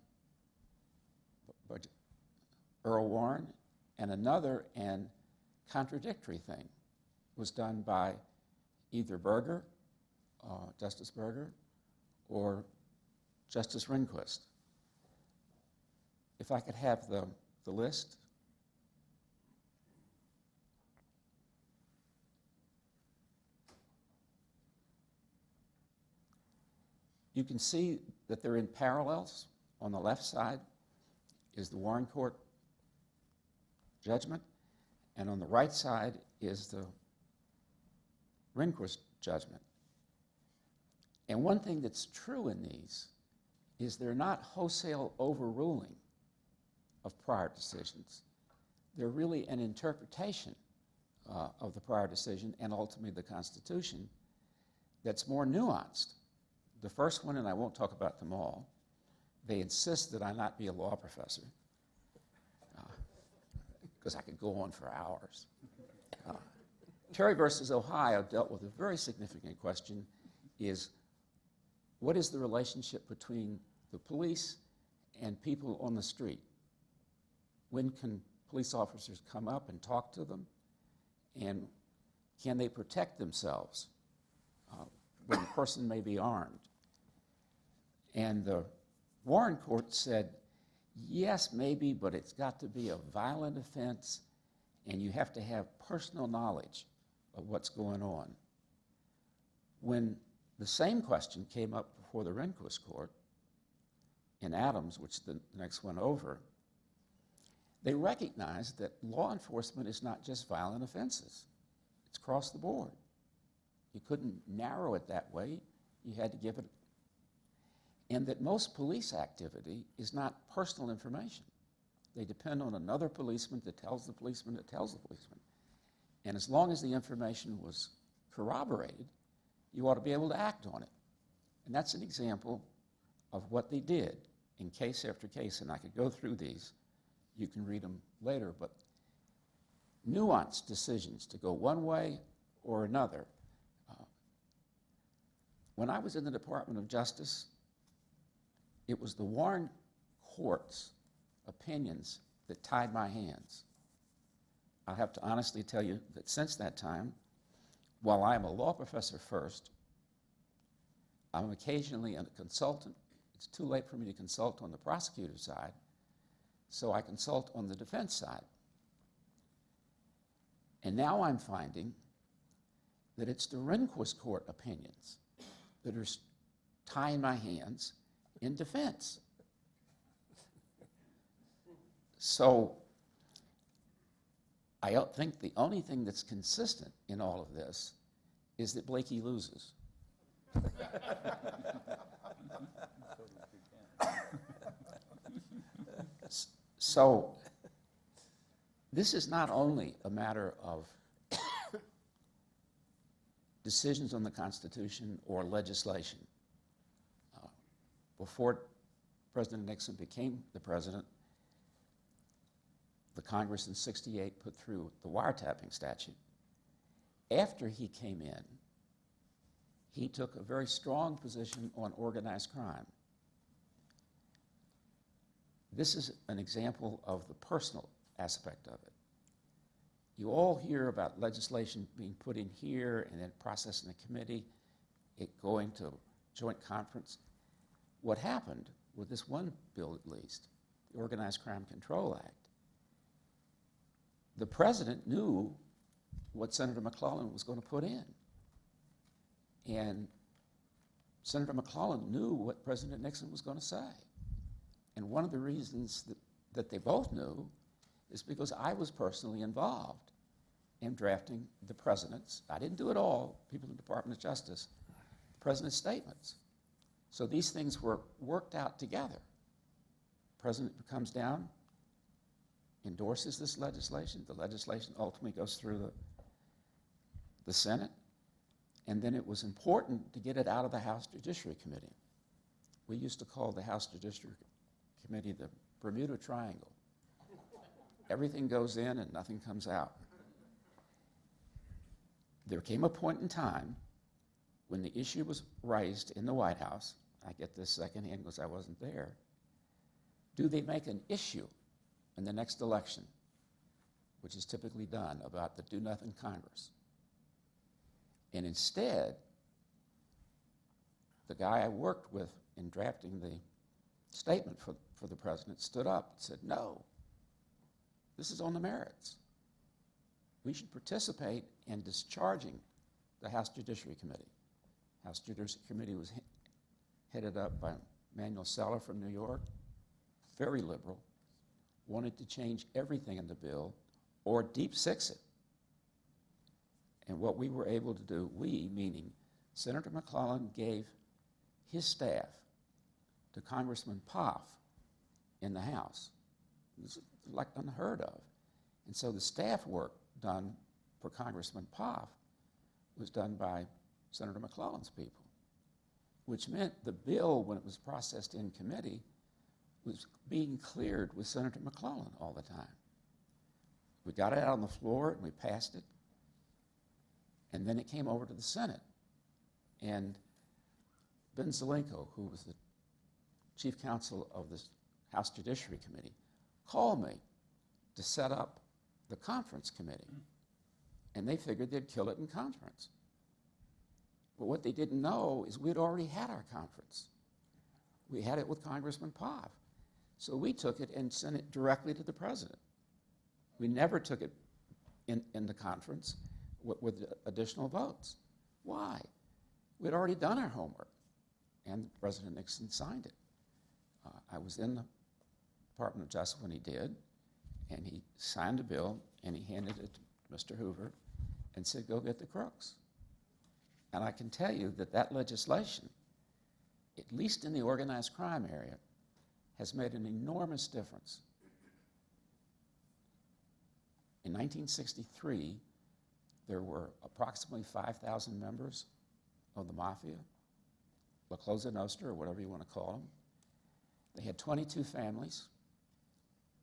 by Earl Warren and another and contradictory thing was done by either Berger, Justice Berger, or Justice Rehnquist. If I could have the list. You can see that they're in parallels. On the left side is the Warren Court judgment, and on the right side is the Rehnquist judgment. And one thing that's true in these is they're not wholesale overruling of prior decisions. They're really an interpretation of the prior decision and ultimately the Constitution that's more nuanced. The first one, and I won't talk about them all, they insist that I not be a law professor because I could go on for hours. Terry versus Ohio dealt with a very significant question, is what is the relationship between the police and people on the street? When can police officers come up and talk to them? And can they protect themselves when a person may be armed? And the Warren Court said, yes, maybe, but it's got to be a violent offense, and you have to have personal knowledge of what's going on. When the same question came up before the Rehnquist Court in Adams, which the next one over, they recognized that law enforcement is not just violent offenses. It's across the board. You couldn't narrow it that way. You had to give it. And that most police activity is not personal information. They depend on another policeman that tells the policeman that tells the policeman. And as long as the information was corroborated, you ought to be able to act on it. And that's an example of what they did in case after case. And I could go through these. You can read them later. But nuanced decisions to go one way or another. When I was in the Department of Justice, it was the Warren Court's opinions that tied my hands. I have to honestly tell you that since that time, while I am a law professor first, I'm occasionally a consultant. It's too late for me to consult on the prosecutor side, so I consult on the defense side. And now I'm finding that it's the Rehnquist Court opinions that are tying my hands in defense. So I think the only thing that's consistent in all of this is that Blakey loses. So this is not only a matter of decisions on the Constitution or legislation. Before President Nixon became the president, the Congress in '68 put through the wiretapping statute. After he came in, he took a very strong position on organized crime. This is an example of the personal aspect of it. You all hear about legislation being put in here and then processed in a committee, it going to joint conference. What happened with this one bill, at least, the Organized Crime Control Act, the president knew what Senator McClellan was going to put in. And Senator McClellan knew what President Nixon was going to say. And one of the reasons that they both knew is because I was personally involved in drafting the president's, I didn't do it all, people in the Department of Justice, the president's statements. So these things were worked out together. The president comes down, endorses this legislation. The legislation ultimately goes through the Senate. And then it was important to get it out of the House Judiciary Committee. We used to call the House Judiciary Committee the Bermuda Triangle. Everything goes in and nothing comes out. There came a point in time when the issue was raised in the White House. I get this secondhand because I wasn't there. Do they make an issue in the next election, which is typically done, about the do-nothing Congress? And instead, the guy I worked with in drafting the statement for the president stood up and said, no, this is on the merits. We should participate in discharging the House Judiciary Committee. House Judiciary Committee was headed up by Manuel Seller from New York, very liberal, wanted to change everything in the bill or deep six it. And what we were able to do, we, meaning Senator McClellan, gave his staff to Congressman Poff in the House. It was like unheard of. And so the staff work done for Congressman Poff was done by Senator McClellan's people, which meant the bill, when it was processed in committee, was being cleared with Senator McClellan all the time. We got it out on the floor and we passed it. And then it came over to the Senate. And Ben Zelenko, who was the chief counsel of the House Judiciary Committee, called me to set up the conference committee. And they figured they'd kill it in conference. But what they didn't know is we'd already had our conference. We had it with Congressman Poff. So we took it and sent it directly to the president. We never took it in the conference with additional votes. Why? We'd already done our homework, and President Nixon signed it. I was in the Department of Justice when he did, and he signed a bill, and he handed it to Mr. Hoover and said, go get the crooks. And I can tell you that that legislation, at least in the organized crime area, has made an enormous difference. In 1963, there were approximately 5,000 members of the Mafia, La Cosa Nostra, or whatever you want to call them. They had 22 families.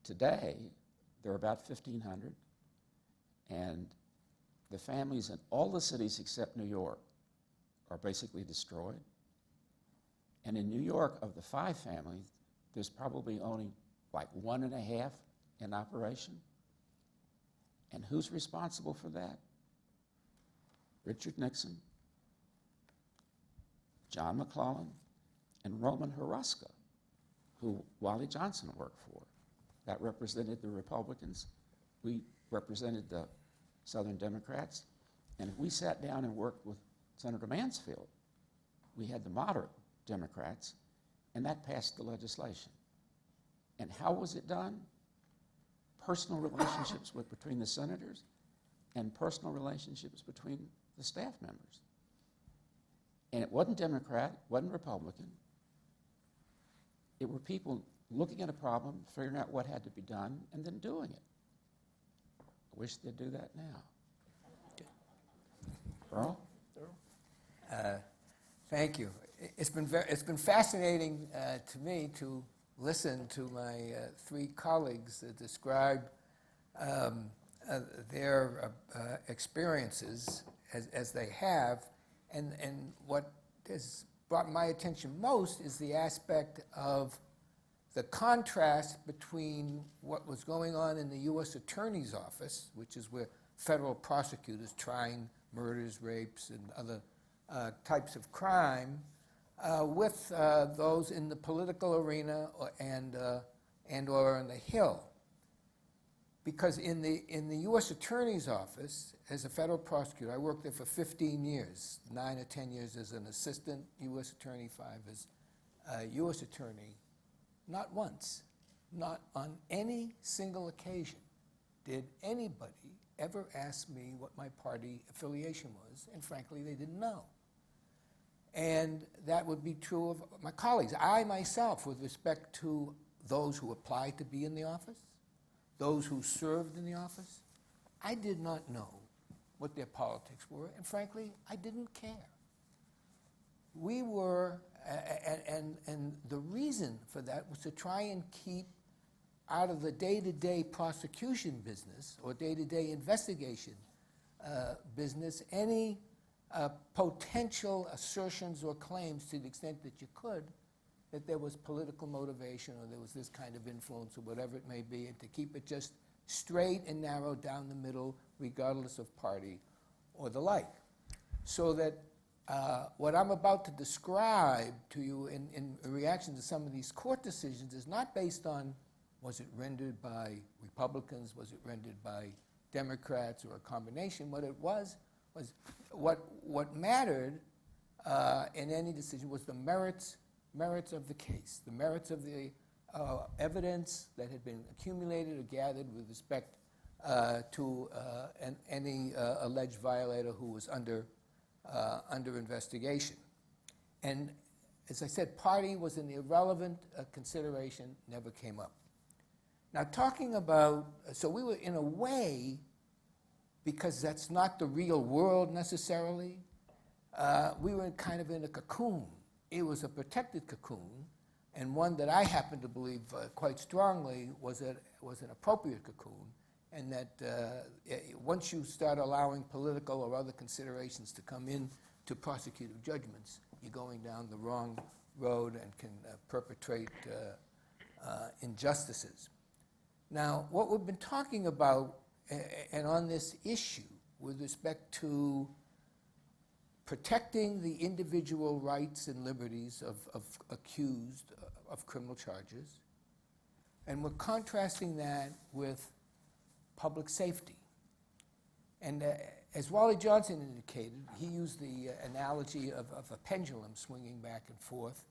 Today, there are about 1,500, and the families in all the cities except New York are basically destroyed. And in New York, of the 5 families, there's probably only like 1.5 in operation. And who's responsible for that? Richard Nixon, John McClellan, and Roman Hruska, who Wally Johnson worked for. That represented the Republicans. We represented the Southern Democrats. And if we sat down and worked with Senator Mansfield, we had the moderate Democrats, and that passed the legislation. And how was it done? Personal relationships between the senators and personal relationships between the staff members. And it wasn't Democrat, wasn't Republican. It were people looking at a problem, figuring out what had to be done, and then doing it. I wish they'd do that now. Earl? Thank you. It's been fascinating to me to listen to my three colleagues describe their experiences as they have, and what has brought my attention most is the aspect of the contrast between what was going on in the U.S. Attorney's Office, which is where federal prosecutors trying murders, rapes, and other types of crime, with those in the political arena and or on the Hill. Because in the U.S. Attorney's Office, as a federal prosecutor, I worked there for 15 years, 9 or 10 years as an assistant U.S. attorney, 5 as a U.S. attorney. Not once, not on any single occasion, did anybody ever ask me what my party affiliation was, and frankly, they didn't know. And that would be true of my colleagues. I myself, with respect to those who applied to be in the office, those who served in the office, I did not know what their politics were, and frankly, I didn't care. We were, and the reason for that was to try and keep out of the day-to-day prosecution business or day-to-day investigation business any potential assertions or claims, to the extent that you could, that there was political motivation or there was this kind of influence or whatever it may be, and to keep it just straight and narrow down the middle, regardless of party or the like. So that what I'm about to describe to you in reaction to some of these court decisions is not based on was it rendered by Republicans, was it rendered by Democrats, or a combination. What it was what mattered in any decision was the merits of the case, the merits of the evidence that had been accumulated or gathered with respect to any alleged violator who was under investigation. And as I said, party was an irrelevant consideration, never came up. Now, talking about, so we were in a way, because that's not the real world necessarily, we were kind of in a cocoon. It was a protected cocoon, and one that I happen to believe quite strongly was an appropriate cocoon, and that once you start allowing political or other considerations to come in to prosecutive judgments, you're going down the wrong road and can perpetrate injustices. Now, what we've been talking about, and on this issue with respect to protecting the individual rights and liberties of accused of criminal charges, and we're contrasting that with public safety. And as Wallace Johnson indicated, he used the analogy of a pendulum swinging back and forth.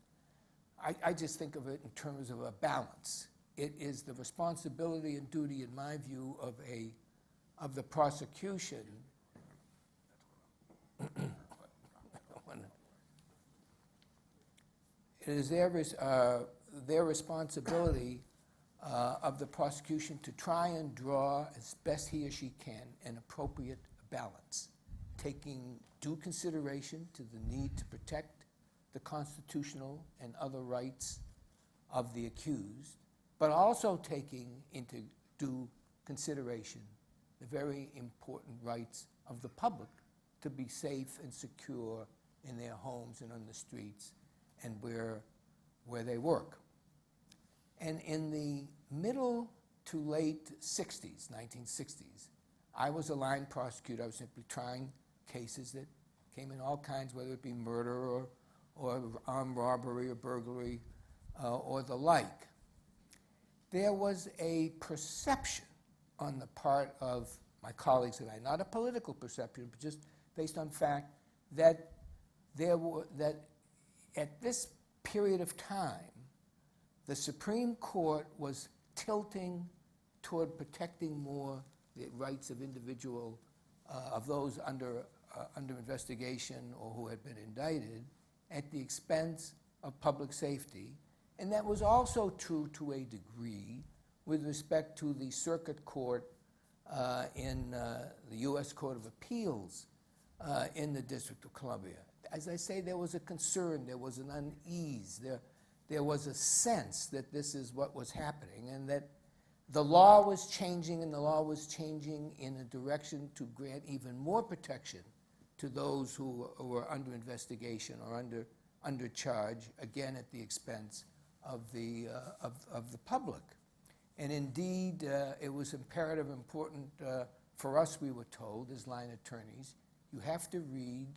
I just think of it in terms of a balance. It is the responsibility and duty, in my view, of the prosecution it is their responsibility of the prosecution to try and draw, as best he or she can, an appropriate balance, taking due consideration to the need to protect the constitutional and other rights of the accused, but also taking into due consideration the very important rights of the public to be safe and secure in their homes and on the streets and where they work. And in the middle to late 60s, 1960s, I was a line prosecutor. I was simply trying cases that came in all kinds, whether it be murder or armed robbery or burglary or the like. There was a perception on the part of my colleagues and I, not a political perception, but just based on fact, that at this period of time, the Supreme Court was tilting toward protecting more the rights of individual, of those under investigation or who had been indicted, at the expense of public safety, And that was also true to a degree with respect to the circuit court in the U.S. Court of Appeals in the District of Columbia. As I say, there was a concern, there was an unease, there was a sense that this is what was happening, and that the law was changing, and the law was changing in a direction to grant even more protection to those who were under investigation or under charge, again at the expense of the public. And indeed, it was imperative, important for us, we were told, as line attorneys, you have to read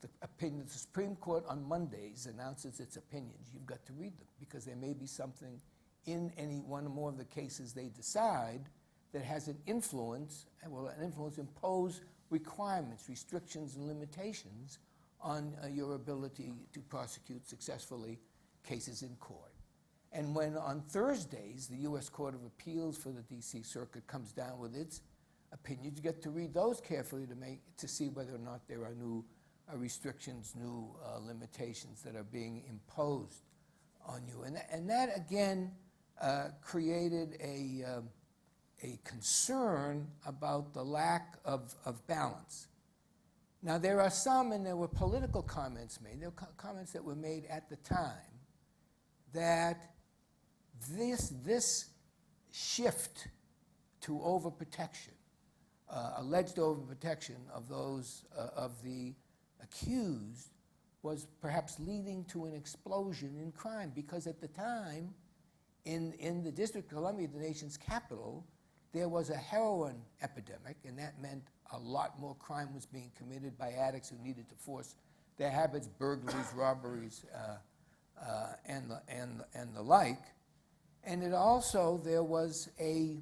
the opinion. The Supreme Court on Mondays announces its opinions. You've got to read them, because there may be something in any one or more of the cases they decide that has an influence, and will impose requirements, restrictions, and limitations on your ability to prosecute successfully cases in court. And when on Thursdays the U.S. Court of Appeals for the D.C. Circuit comes down with its opinions, you get to read those carefully to see whether or not there are new restrictions, new limitations that are being imposed on you. And that again created a concern about the lack of balance. Now there are some, and there were political comments made, there were comments that were made at the time, that this shift to overprotection, alleged overprotection of those of the accused, was perhaps leading to an explosion in crime, because at the time, in the District of Columbia, the nation's capital, there was a heroin epidemic, and that meant a lot more crime was being committed by addicts who needed to force their habits, burglaries, robberies, and the like. And it also, there was a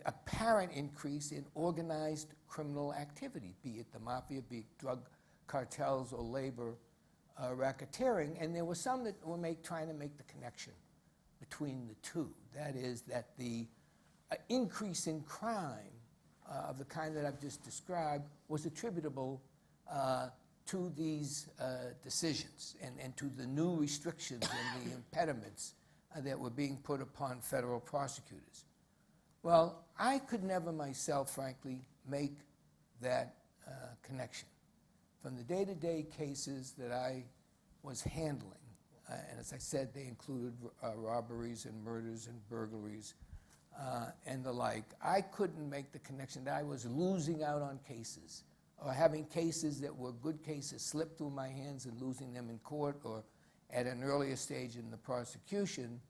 apparent increase in organized criminal activity, be it the mafia, be it drug cartels or labor racketeering, and there were some that were trying to make the connection between the two. That is, that the increase in crime of the kind that I've just described was attributable to these decisions and to the new restrictions and the impediments that were being put upon federal prosecutors. Well, I could never myself, frankly, make that connection. From the day-to-day cases that I was handling, and as I said, they included robberies and murders and burglaries and the like, I couldn't make the connection that I was losing out on cases, or having cases that were good cases slip through my hands and losing them in court or at an earlier stage in the prosecution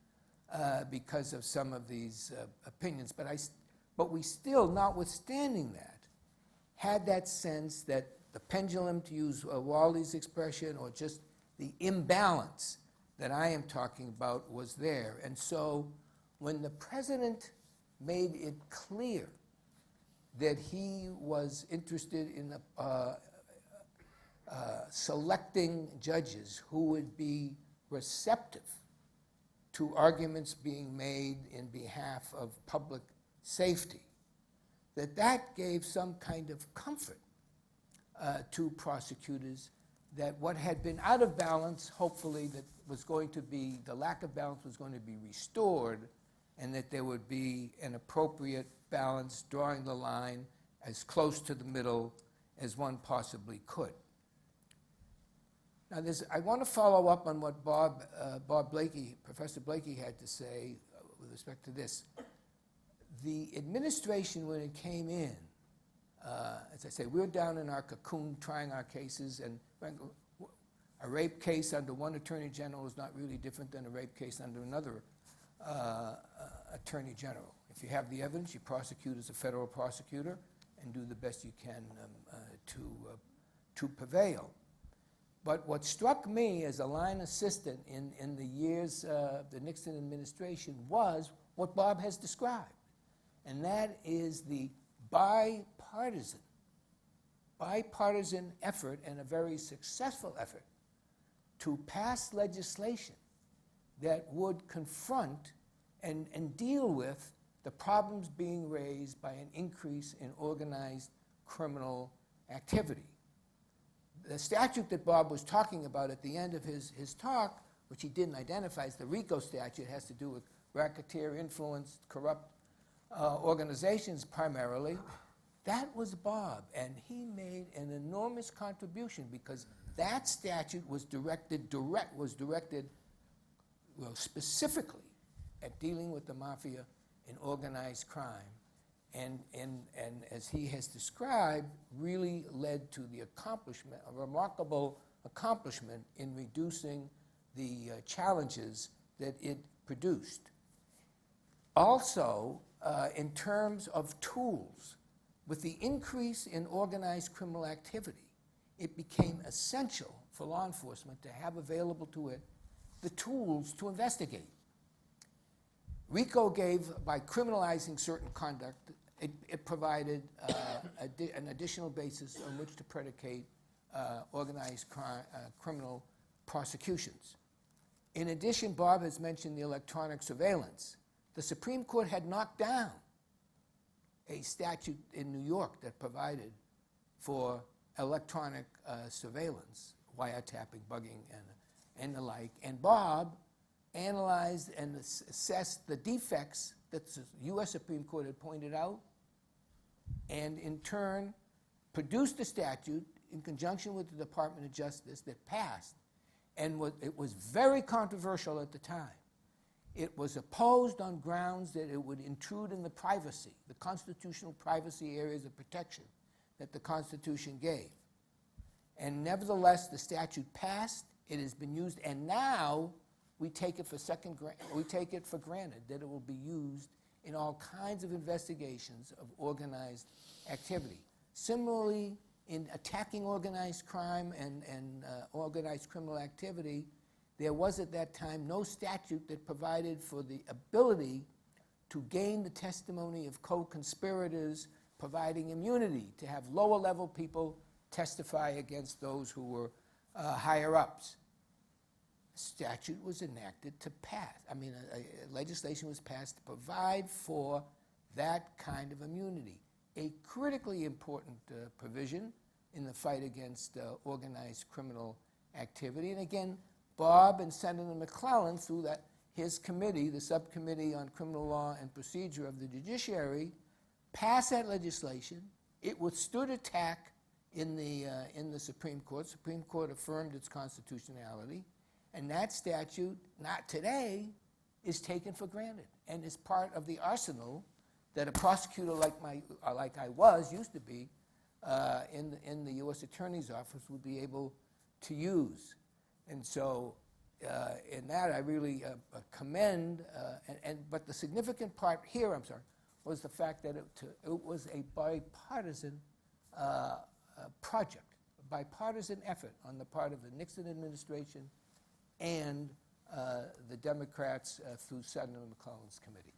because of some of these opinions. But we still, notwithstanding that, had that sense that the pendulum, to use Wally's expression, or just the imbalance that I am talking about, was there. And so when the president made it clear that he was interested in selecting judges who would be receptive to arguments being made in behalf of public safety, that gave some kind of comfort to prosecutors, that what had been out of balance, hopefully that was going to be, the lack of balance was going to be restored, and that there would be an appropriate balance, drawing the line as close to the middle as one possibly could. Now, I want to follow up on what Professor Blakey had to say with respect to this. The administration, when it came in, as I say, we were down in our cocoon trying our cases, and a rape case under one attorney general is not really different than a rape case under another attorney general. If you have the evidence, you prosecute as a federal prosecutor and do the best you can to prevail. But what struck me as a line assistant in the years of the Nixon administration was what Bob has described, and that is the bipartisan effort, and a very successful effort, to pass legislation that would confront and deal with the problems being raised by an increase in organized criminal activity. The statute that Bob was talking about at the end of his talk which he didn't identify as the RICO statute, has to do with racketeer, influence, corrupt organizations primarily. That was Bob, and he made an enormous contribution because that statute was directed specifically at dealing with the mafia and organized crime, and as he has described, really led to the accomplishment, a remarkable accomplishment in reducing the challenges that it produced. Also, in terms of tools, with the increase in organized criminal activity, it became essential for law enforcement to have available to it the tools to investigate. RICO gave, by criminalizing certain conduct, it provided an additional basis on which to predicate organized criminal prosecutions. In addition, Bob has mentioned the electronic surveillance. The Supreme Court had knocked down a statute in New York that provided for electronic surveillance, wiretapping, bugging, and the like. And Bob analyzed and assessed the defects that the U.S. Supreme Court had pointed out, and in turn produced a statute in conjunction with the Department of Justice that passed. And it was very controversial at the time. It was opposed on grounds that it would intrude in the privacy, the constitutional privacy areas of protection that the Constitution gave. And nevertheless, the statute passed, it has been used, and now we take it for granted that it will be used in all kinds of investigations of organized activity. Similarly, in attacking organized crime and organized criminal activity, there was at that time no statute that provided for the ability to gain the testimony of co-conspirators, providing immunity to have lower level people testify against those who were higher ups. Statute was enacted to pass. Legislation was passed to provide for that kind of immunity. A critically important provision in the fight against organized criminal activity. And again, Bob and Senator McClellan, through his committee, the Subcommittee on Criminal Law and Procedure of the Judiciary, passed that legislation. It withstood attack in the Supreme Court. Supreme Court affirmed its constitutionality. And that statute, not today, is taken for granted and is part of the arsenal that a prosecutor like I was, used to be, in the U.S. Attorney's Office would be able to use. And so in that I really commend, but the significant part here, was the fact that it was a bipartisan project, a bipartisan effort on the part of the Nixon administration and the Democrats through Senator McClellan's committee.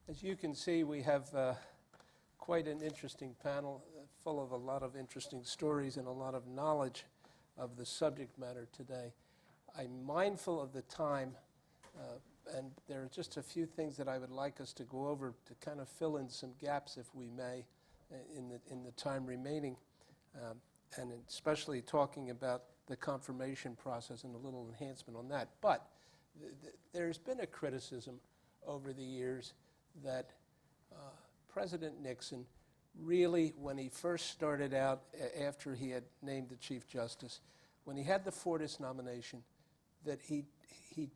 As you can see, we have quite an interesting panel full of a lot of interesting stories and a lot of knowledge of the subject matter today. I'm mindful of the time, and there are just a few things that I would like us to go over to kind of fill in some gaps, if we may, in the time remaining, and especially talking about the confirmation process and a little enhancement on that. But there's been a criticism over the years that President Nixon really, when he first started out, after he had named the Chief Justice, when he had the Fortas nomination, that he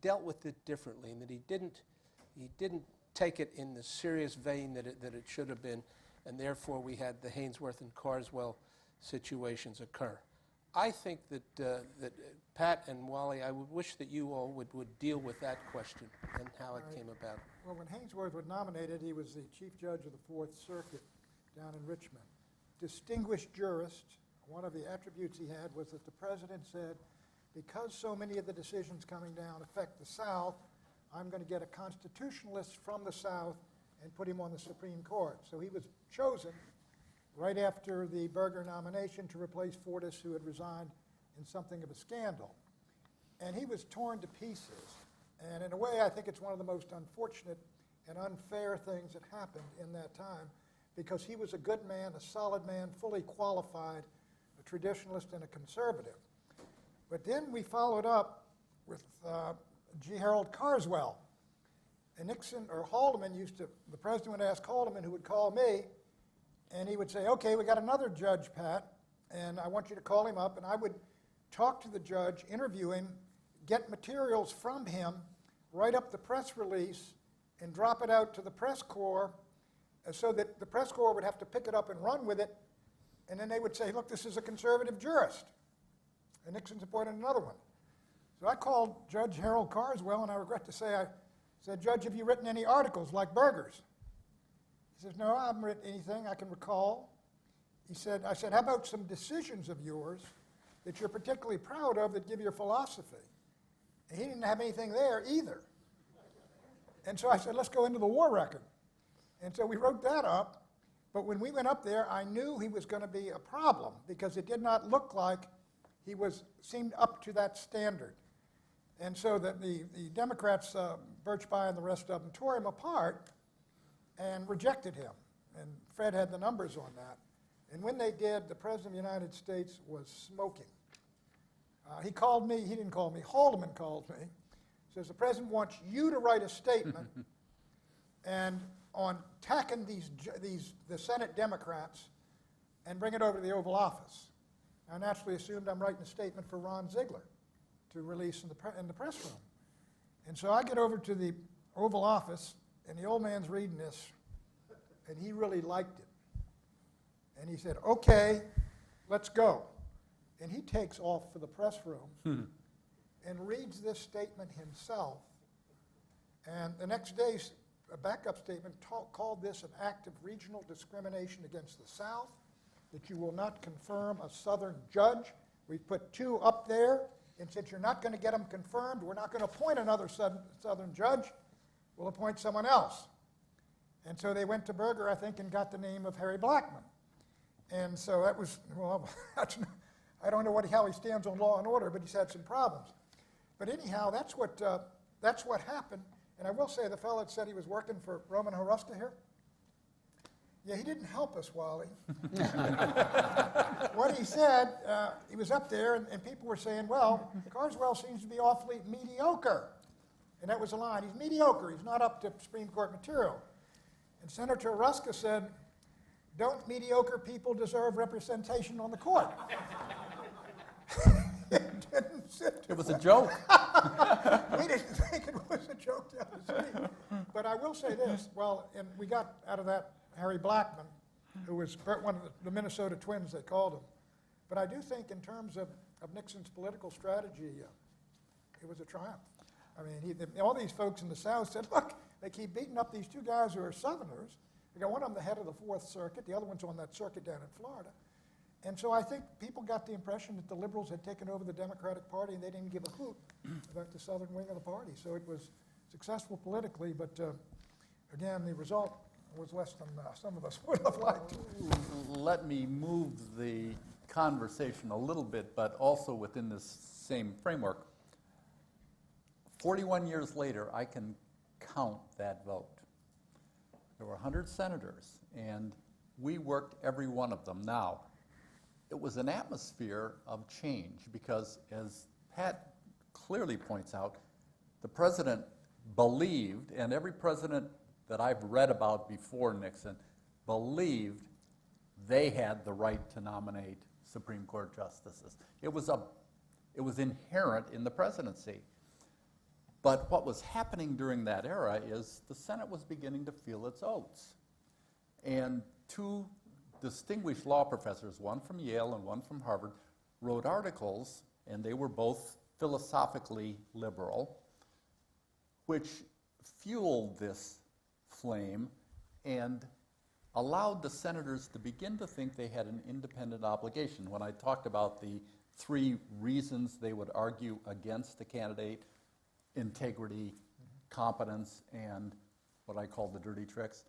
dealt with it differently, and that he didn't take it in the serious vein that it should have been, and therefore we had the Hainsworth and Carswell situations occur. I think that Pat and Wally, I would wish that you all would deal with that question and how it came about. Well, when Hainsworth was nominated, he was the Chief Judge of the Fourth Circuit down in Richmond. Distinguished jurist. One of the attributes he had was that the president said, because so many of the decisions coming down affect the South, I'm going to get a constitutionalist from the South and put him on the Supreme Court. So he was chosen right after the Berger nomination to replace Fortas, who had resigned in something of a scandal. And he was torn to pieces. And in a way, I think it's one of the most unfortunate and unfair things that happened in that time, because he was a good man, a solid man, fully qualified, a traditionalist and a conservative. But then we followed up with G. Harold Carswell. And Nixon, or Haldeman the president would ask Haldeman, who would call me, and he would say, okay, we got another judge, Pat, and I want you to call him up. And I would talk to the judge, interview him, get materials from him, write up the press release, and drop it out to the press corps so that the press corps would have to pick it up and run with it. And then they would say, look, this is a conservative jurist. And Nixon's appointed another one. So I called Judge Harold Carswell, and I regret to say, I said, Judge, have you written any articles like Burger's? He says, no, I haven't written anything I can recall. I said, how about some decisions of yours that you're particularly proud of that give your philosophy? And he didn't have anything there either. And so I said, let's go into the war record. And so we wrote that up. But when we went up there, I knew he was going to be a problem because it did not look like he seemed up to that standard. And so that the Democrats, Birchby and the rest of them, tore him apart and rejected him. And Fred had the numbers on that. And when they did, the President of the United States was smoking. He called me, he didn't call me, Haldeman called me. Says, the President wants you to write a statement and on tacking the Senate Democrats and bring it over to the Oval Office. I naturally assumed I'm writing a statement for Ron Ziegler to release in the press room. And so I get over to the Oval Office, and the old man's reading this, and he really liked it. And he said, okay, let's go. And he takes off for the press room and reads this statement himself. And the next day, a backup statement called this an act of regional discrimination against the South, that you will not confirm a Southern judge. We've put 2 up there, and since you're not going to get them confirmed, we're not going to appoint another Southern judge. We'll appoint someone else. And so they went to Berger, I think, and got the name of Harry Blackmun. And so that was, well, I don't know how he stands on law and order, but he's had some problems. But anyhow, that's what happened. And I will say, the fellow that said he was working for Roman Haruska here, yeah, he didn't help us, Wally. What he said, he was up there, and people were saying, well, Carswell seems to be awfully mediocre. And that was the line. He's mediocre. He's not up to Supreme Court material. And Senator Haruska said, don't mediocre people deserve representation on the court? It didn't sit. It was a joke. We didn't think it was a joke down the street. But I will say this. Well, and we got out of that Harry Blackmun, who was one of the Minnesota Twins, they called him. But I do think in terms of Nixon's political strategy, it was a triumph. I mean, all these folks in the South said, look, they keep beating up these 2 guys who are Southerners. We got one of them the head of the 4th Circuit. The other one's on that circuit down in Florida. And so I think people got the impression that the liberals had taken over the Democratic Party and they didn't give a hoot about the southern wing of the party. So it was successful politically, but again, the result was less than some of us would have liked. Let me move the conversation a little bit, but also within this same framework. 41 years later, I can count that vote. There were 100 senators, and we worked every one of them. Now, it was an atmosphere of change because, as Pat clearly points out, the president believed, and every president that I've read about before Nixon believed they had the right to nominate Supreme Court justices. It was inherent in the presidency. But what was happening during that era is the Senate was beginning to feel its oats. And 2 distinguished law professors, one from Yale and one from Harvard, wrote articles, and they were both philosophically liberal, which fueled this flame and allowed the senators to begin to think they had an independent obligation. When I talked about the 3 reasons they would argue against the candidate, integrity, competence, and what I call the dirty tricks,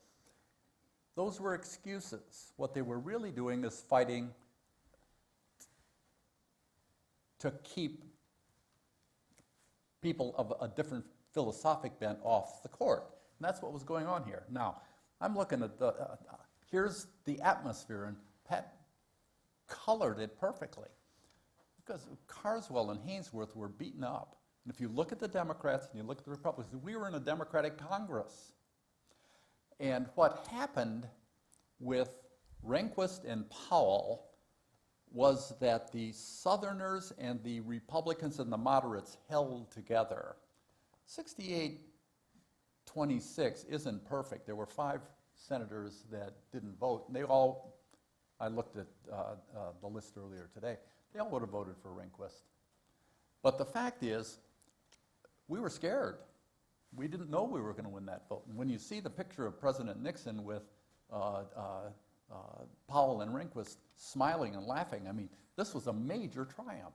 those were excuses. What they were really doing is fighting to keep people of a different philosophic bent off the court. And that's what was going on here. Now, I'm looking at Here's the atmosphere, and Pat colored it perfectly. Because Carswell and Hainsworth were beaten up. And if you look at the Democrats and you look at the Republicans, we were in a Democratic Congress. And what happened with Rehnquist and Powell was that the Southerners and the Republicans and the moderates held together. 68-26 isn't perfect. There were 5 senators that didn't vote. And they all, I looked at the list earlier today, they all would have voted for Rehnquist. But the fact is, we were scared. We didn't know we were going to win that vote. And when you see the picture of President Nixon with Powell and Rehnquist smiling and laughing, I mean, this was a major triumph.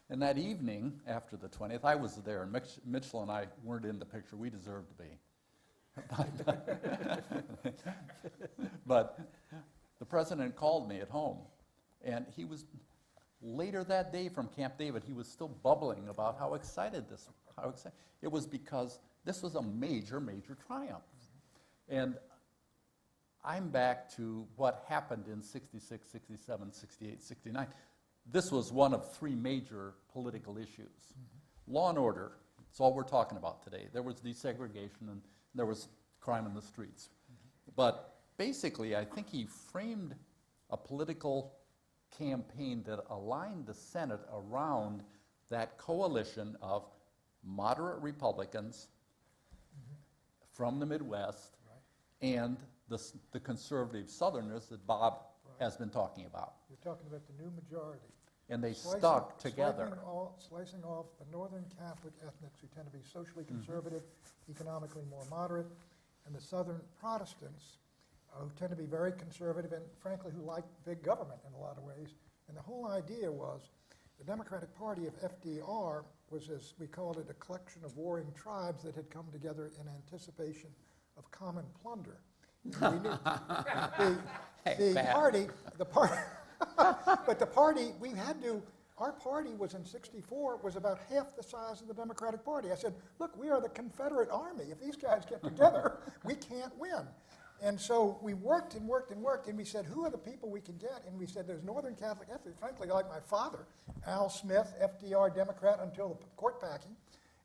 And that evening, after the 20th, I was there, and Mitchell and I weren't in the picture. We deserved to be. But the president called me at home, and he was, later that day from Camp David, he was still bubbling about how excited this was. It was because this was a major, major triumph. And I'm back to what happened in 66, 67, 68, 69. This was one of 3 major political issues. Law and order, that's all we're talking about today. There was desegregation and there was crime in the streets. But basically, I think he framed a political campaign that aligned the Senate around that coalition of moderate Republicans from the Midwest and the conservative Southerners that Bob has been talking about. You're talking about the new majority. And they stuck together. Slicing off the Northern Catholic ethnics who tend to be socially conservative, economically more moderate, and the Southern Protestants who tend to be very conservative and, frankly, who like big government in a lot of ways. And the whole idea was the Democratic Party of FDR was, as we called it, a collection of warring tribes that had come together in anticipation of common plunder. We knew but the party, we had to, our party was in 64, was about half the size of the Democratic Party. I said, look, we are the Confederate Army. If these guys get together, we can't win. And so we worked and worked and worked, and we said, who are the people we can get? And we said, there's Northern Catholic ethnics, frankly, like my father, Al Smith, FDR Democrat until the court packing,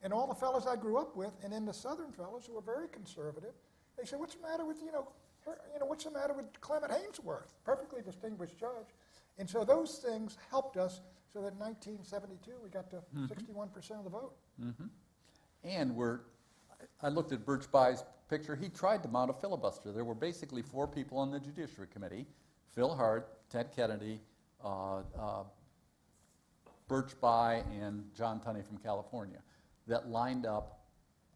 and all the fellows I grew up with, and then the Southern fellows who were very conservative. They said, what's the matter with, what's the matter with Clement Hainsworth, perfectly distinguished judge? And so those things helped us so that in 1972 we got to 61% of the vote. And I looked at Birch By's picture. He tried to mount a filibuster. There were basically 4 people on the Judiciary Committee, Phil Hart, Ted Kennedy, Birch By, and John Tunney from California, that lined up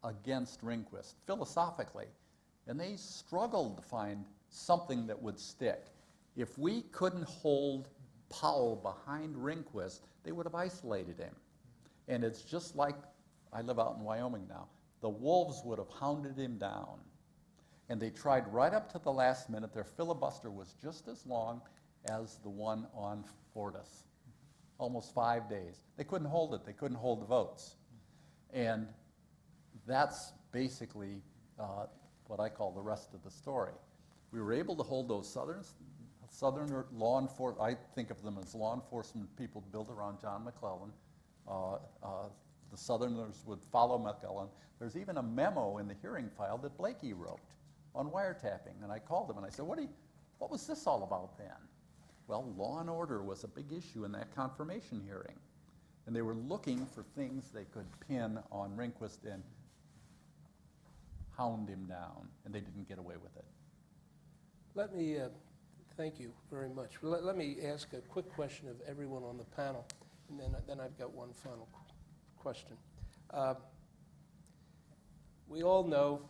against Rehnquist philosophically. And they struggled to find something that would stick. If we couldn't hold Powell behind Rehnquist, they would have isolated him. And it's just like, I live out in Wyoming now, the wolves would have hounded him down. And they tried right up to the last minute. Their filibuster was just as long as the one on Fortis, almost 5 days. They couldn't hold it. They couldn't hold the votes. And that's basically what I call the rest of the story. We were able to hold those Southern law enforcement, I think of them as law enforcement people built around John McClellan. The Southerners would follow McClellan. There's even a memo in the hearing file that Blakey wrote on wiretapping. And I called him and I said, what was this all about then? Well, law and order was a big issue in that confirmation hearing. And they were looking for things they could pin on Rehnquist and hound him down, and they didn't get away with it. Let me, thank you very much. Let me ask a quick question of everyone on the panel, and then I've got one final question. We all know,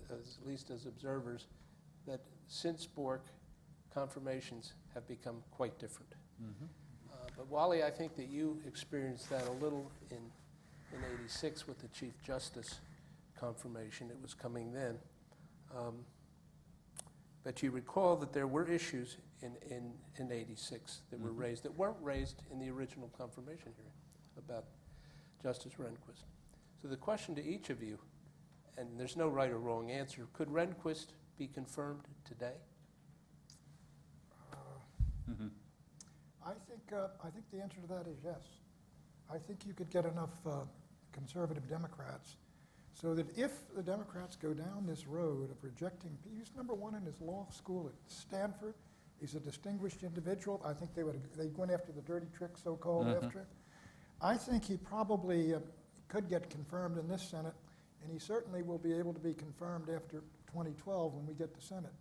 at least as observers, that since Bork, confirmations have become quite different. But Wally, I think that you experienced that a little in 86 with the Chief Justice confirmation. It was coming then. But you recall that there were issues in 86 that were raised that weren't raised in the original confirmation hearing about Justice Rehnquist. So the question to each of you, and there's no right or wrong answer, could Rehnquist be confirmed today? I think the answer to that is yes. I think you could get enough conservative Democrats so that if the Democrats go down this road of rejecting, he's #1 in his law school at Stanford. He's a distinguished individual. I think they went after the dirty trick, so-called after. I think he probably could get confirmed in this Senate, and he certainly will be able to be confirmed after 2012 when we get to Senate.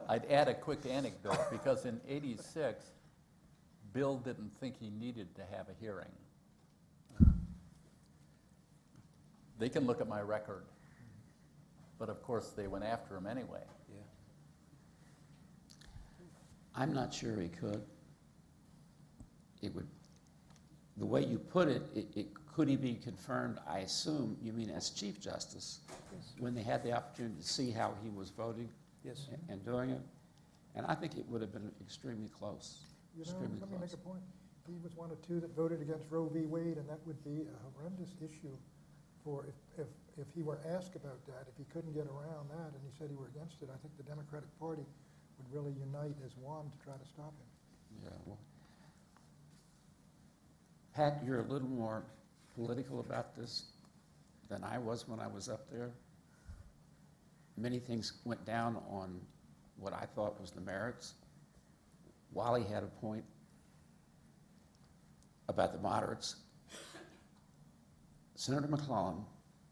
I'd add a quick anecdote, because in '86, Bill didn't think he needed to have a hearing. They can look at my record, but of course they went after him anyway. Yeah. I'm not sure he could. It would, the way you put it, could he be confirmed? I assume you mean as Chief Justice, when they had the opportunity to see how he was voting and doing it. And I think it would have been extremely close. You know, let me make a point. He was one of 2 that voted against Roe v. Wade, and that would be a horrendous issue for if he were asked about that, if he couldn't get around that and he said he were against it, I think the Democratic Party would really unite as one to try to stop him. Yeah, well, Pat, you're a little more political about this than I was when I was up there. Many things went down on what I thought was the merits. Wally had a point about the moderates. Senator McClellan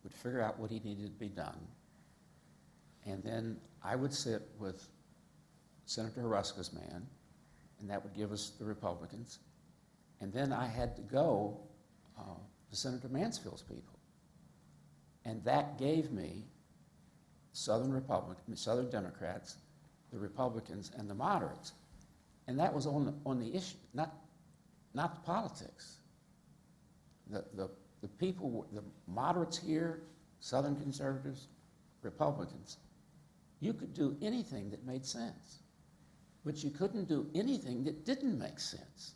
would figure out what he needed to be done, and then I would sit with Senator Huruska's man, and that would give us the Republicans, and then I had to go to Senator Mansfield's people, and that gave me Southern Democrats, the Republicans, and the moderates, and that was on the issue, not the politics. The people, the moderates here, Southern conservatives, Republicans, you could do anything that made sense, but you couldn't do anything that didn't make sense.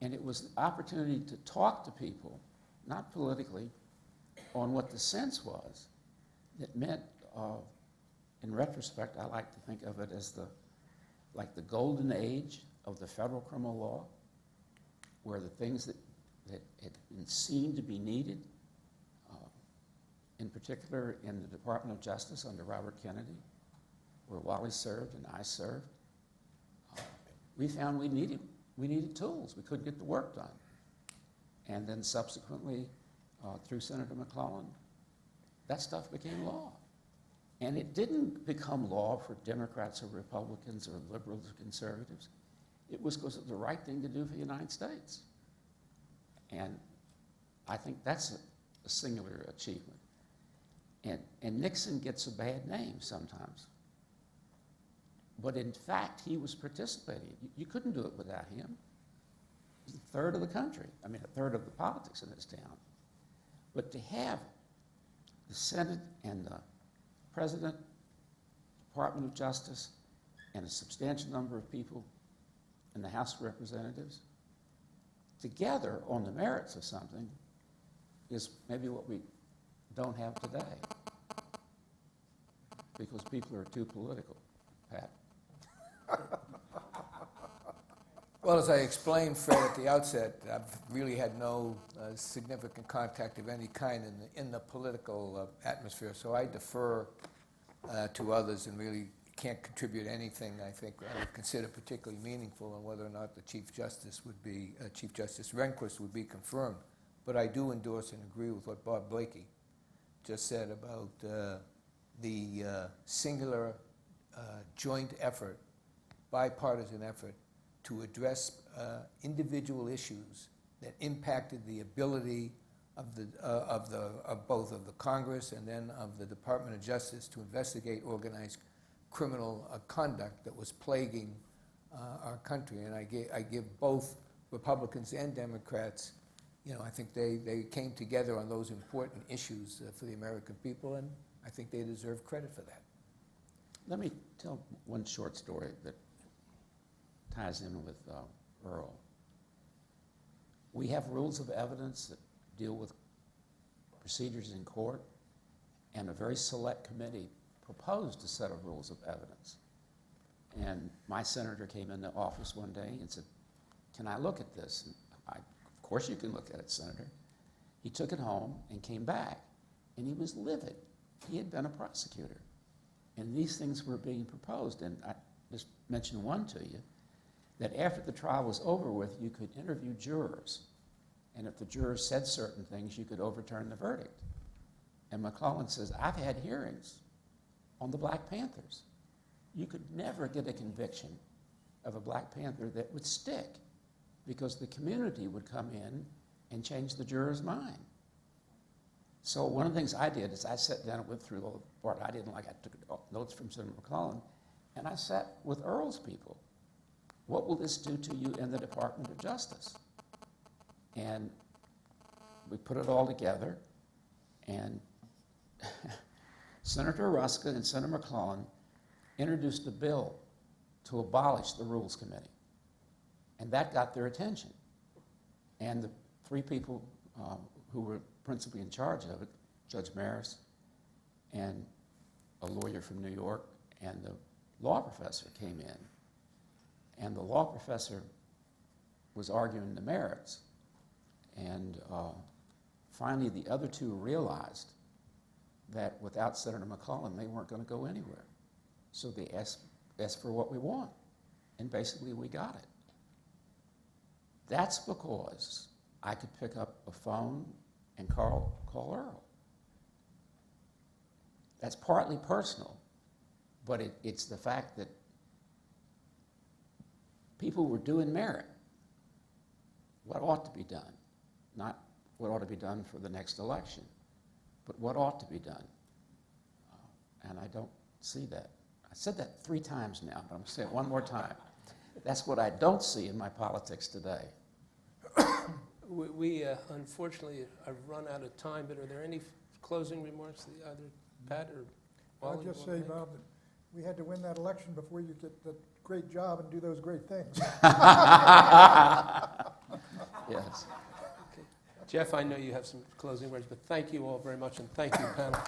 And it was the opportunity to talk to people, not politically, on what the sense was that meant, in retrospect, I like to think of it as like the golden age of the federal criminal law, where the things that seemed to be needed, in particular in the Department of Justice under Robert Kennedy, where Wally served and I served, we found we needed tools. We couldn't get the work done. And then subsequently, through Senator McClellan, that stuff became law. And it didn't become law for Democrats or Republicans or liberals or conservatives. It was because it was the right thing to do for the United States. And I think that's a singular achievement. And Nixon gets a bad name sometimes. But in fact, he was participating. You couldn't do it without him. He's a third of the country. I mean, a third of the politics in this town. But to have the Senate and the President, Department of Justice, and a substantial number of people in the House of Representatives together on the merits of something is maybe what we don't have today, because people are too political, Pat. Well, as I explained, Fred, at the outset, I've really had no significant contact of any kind in the political atmosphere, so I defer to others and really can't contribute anything I think I would consider particularly meaningful on whether or not the Chief Justice would be, Chief Justice Rehnquist would be confirmed. But I do endorse and agree with what Bob Blakey just said about the singular joint effort, bipartisan effort, to address individual issues that impacted the ability of both of the Congress and then of the Department of Justice to investigate organized criminal conduct that was plaguing our country. And I give both Republicans and Democrats, you know, I think they came together on those important issues for the American people, and I think they deserve credit for that. Let me tell one short story that ties in with Earl. We have rules of evidence that deal with procedures in court, and a very select committee proposed a set of rules of evidence. And my senator came into office one day and said, "Can I look at this?" And of course you can look at it, Senator. He took it home and came back, and he was livid. He had been a prosecutor, and these things were being proposed. And I just mention one to you, that after the trial was over with, you could interview jurors, and if the jurors said certain things, you could overturn the verdict. And McClellan says, "I've had hearings on the Black Panthers. You could never get a conviction of a Black Panther that would stick, because the community would come in and change the juror's mind." So one of the things I did is I sat down and went through all the part I didn't like. I took notes from Senator McClellan, and I sat with Earl's people. What will this do to you in the Department of Justice? And we put it all together, and Senator Ruska and Senator McClellan introduced a bill to abolish the Rules Committee, and that got their attention. And the three people who were principally in charge of it, Judge Maris and a lawyer from New York and the law professor, came in. And the law professor was arguing the merits. And finally, the other two realized that without Senator McClellan, they weren't going to go anywhere. So they asked for what we want. And basically, we got it. That's because I could pick up a phone and call Earl. That's partly personal, but it's the fact that people were doing merit. What ought to be done, not what ought to be done for the next election, but what ought to be done. And I don't see that. I said that 3 times now, but I'm going to say it one more time. That's what I don't see in my politics today. We unfortunately, I've run out of time, but are there any closing remarks, either Pat or Wally? I'll just say, Bob, that we had to win that election before you get the great job and do those great things. Yes. Okay. Jeff, I know you have some closing words, but thank you all very much, and thank you, panel.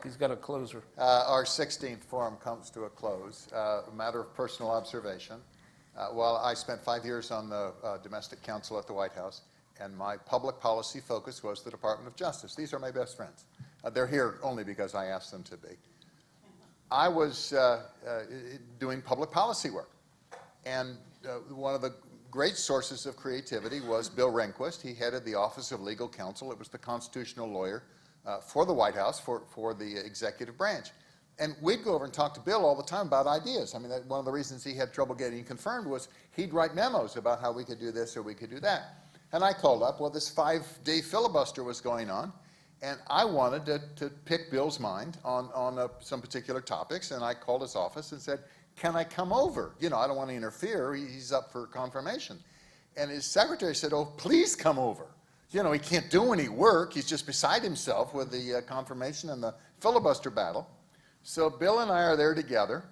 He's got a closer. Our 16th forum comes to a close. A matter of personal observation. While I spent 5 years on the domestic council at the White House, and my public policy focus was the Department of Justice. These are my best friends. They're here only because I asked them to be. I was doing public policy work, and one of the great sources of creativity was Bill Rehnquist. He headed the Office of Legal Counsel. It was the constitutional lawyer for the White House, for the executive branch. And we'd go over and talk to Bill all the time about ideas. I mean, one of the reasons he had trouble getting confirmed was he'd write memos about how we could do this or we could do that. And I called up, well, this 5-day filibuster was going on, and I wanted to pick Bill's mind on some particular topics, and I called his office and said, "Can I come over? You know, I don't want to interfere. He's up for confirmation." And his secretary said, "Oh, please come over. You know, he can't do any work. He's just beside himself with the confirmation and the filibuster battle." So Bill and I are there together,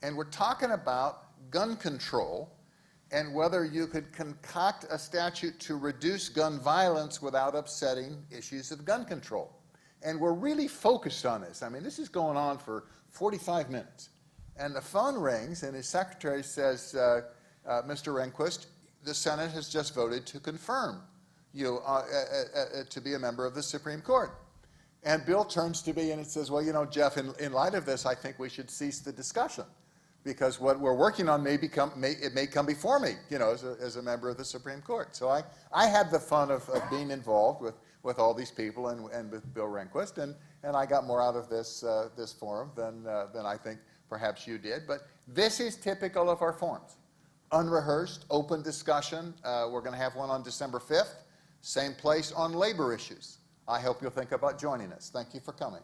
and we're talking about gun control and whether you could concoct a statute to reduce gun violence without upsetting issues of gun control. And we're really focused on this. I mean, this is going on for 45 minutes. And the phone rings, and his secretary says, "Mr. Rehnquist, the Senate has just voted to confirm you to be a member of the Supreme Court." And Bill turns to me and it says, "Well, you know, Jeff, in light of this, I think we should cease the discussion, because what we're working on may come before me, you know, as a member of the Supreme Court." So I had the fun of being involved with all these people and with Bill Rehnquist, and I got more out of this forum than I think perhaps you did. But this is typical of our forums. Unrehearsed, open discussion. We're going to have one on December 5th, same place, on labor issues. I hope you'll think about joining us. Thank you for coming.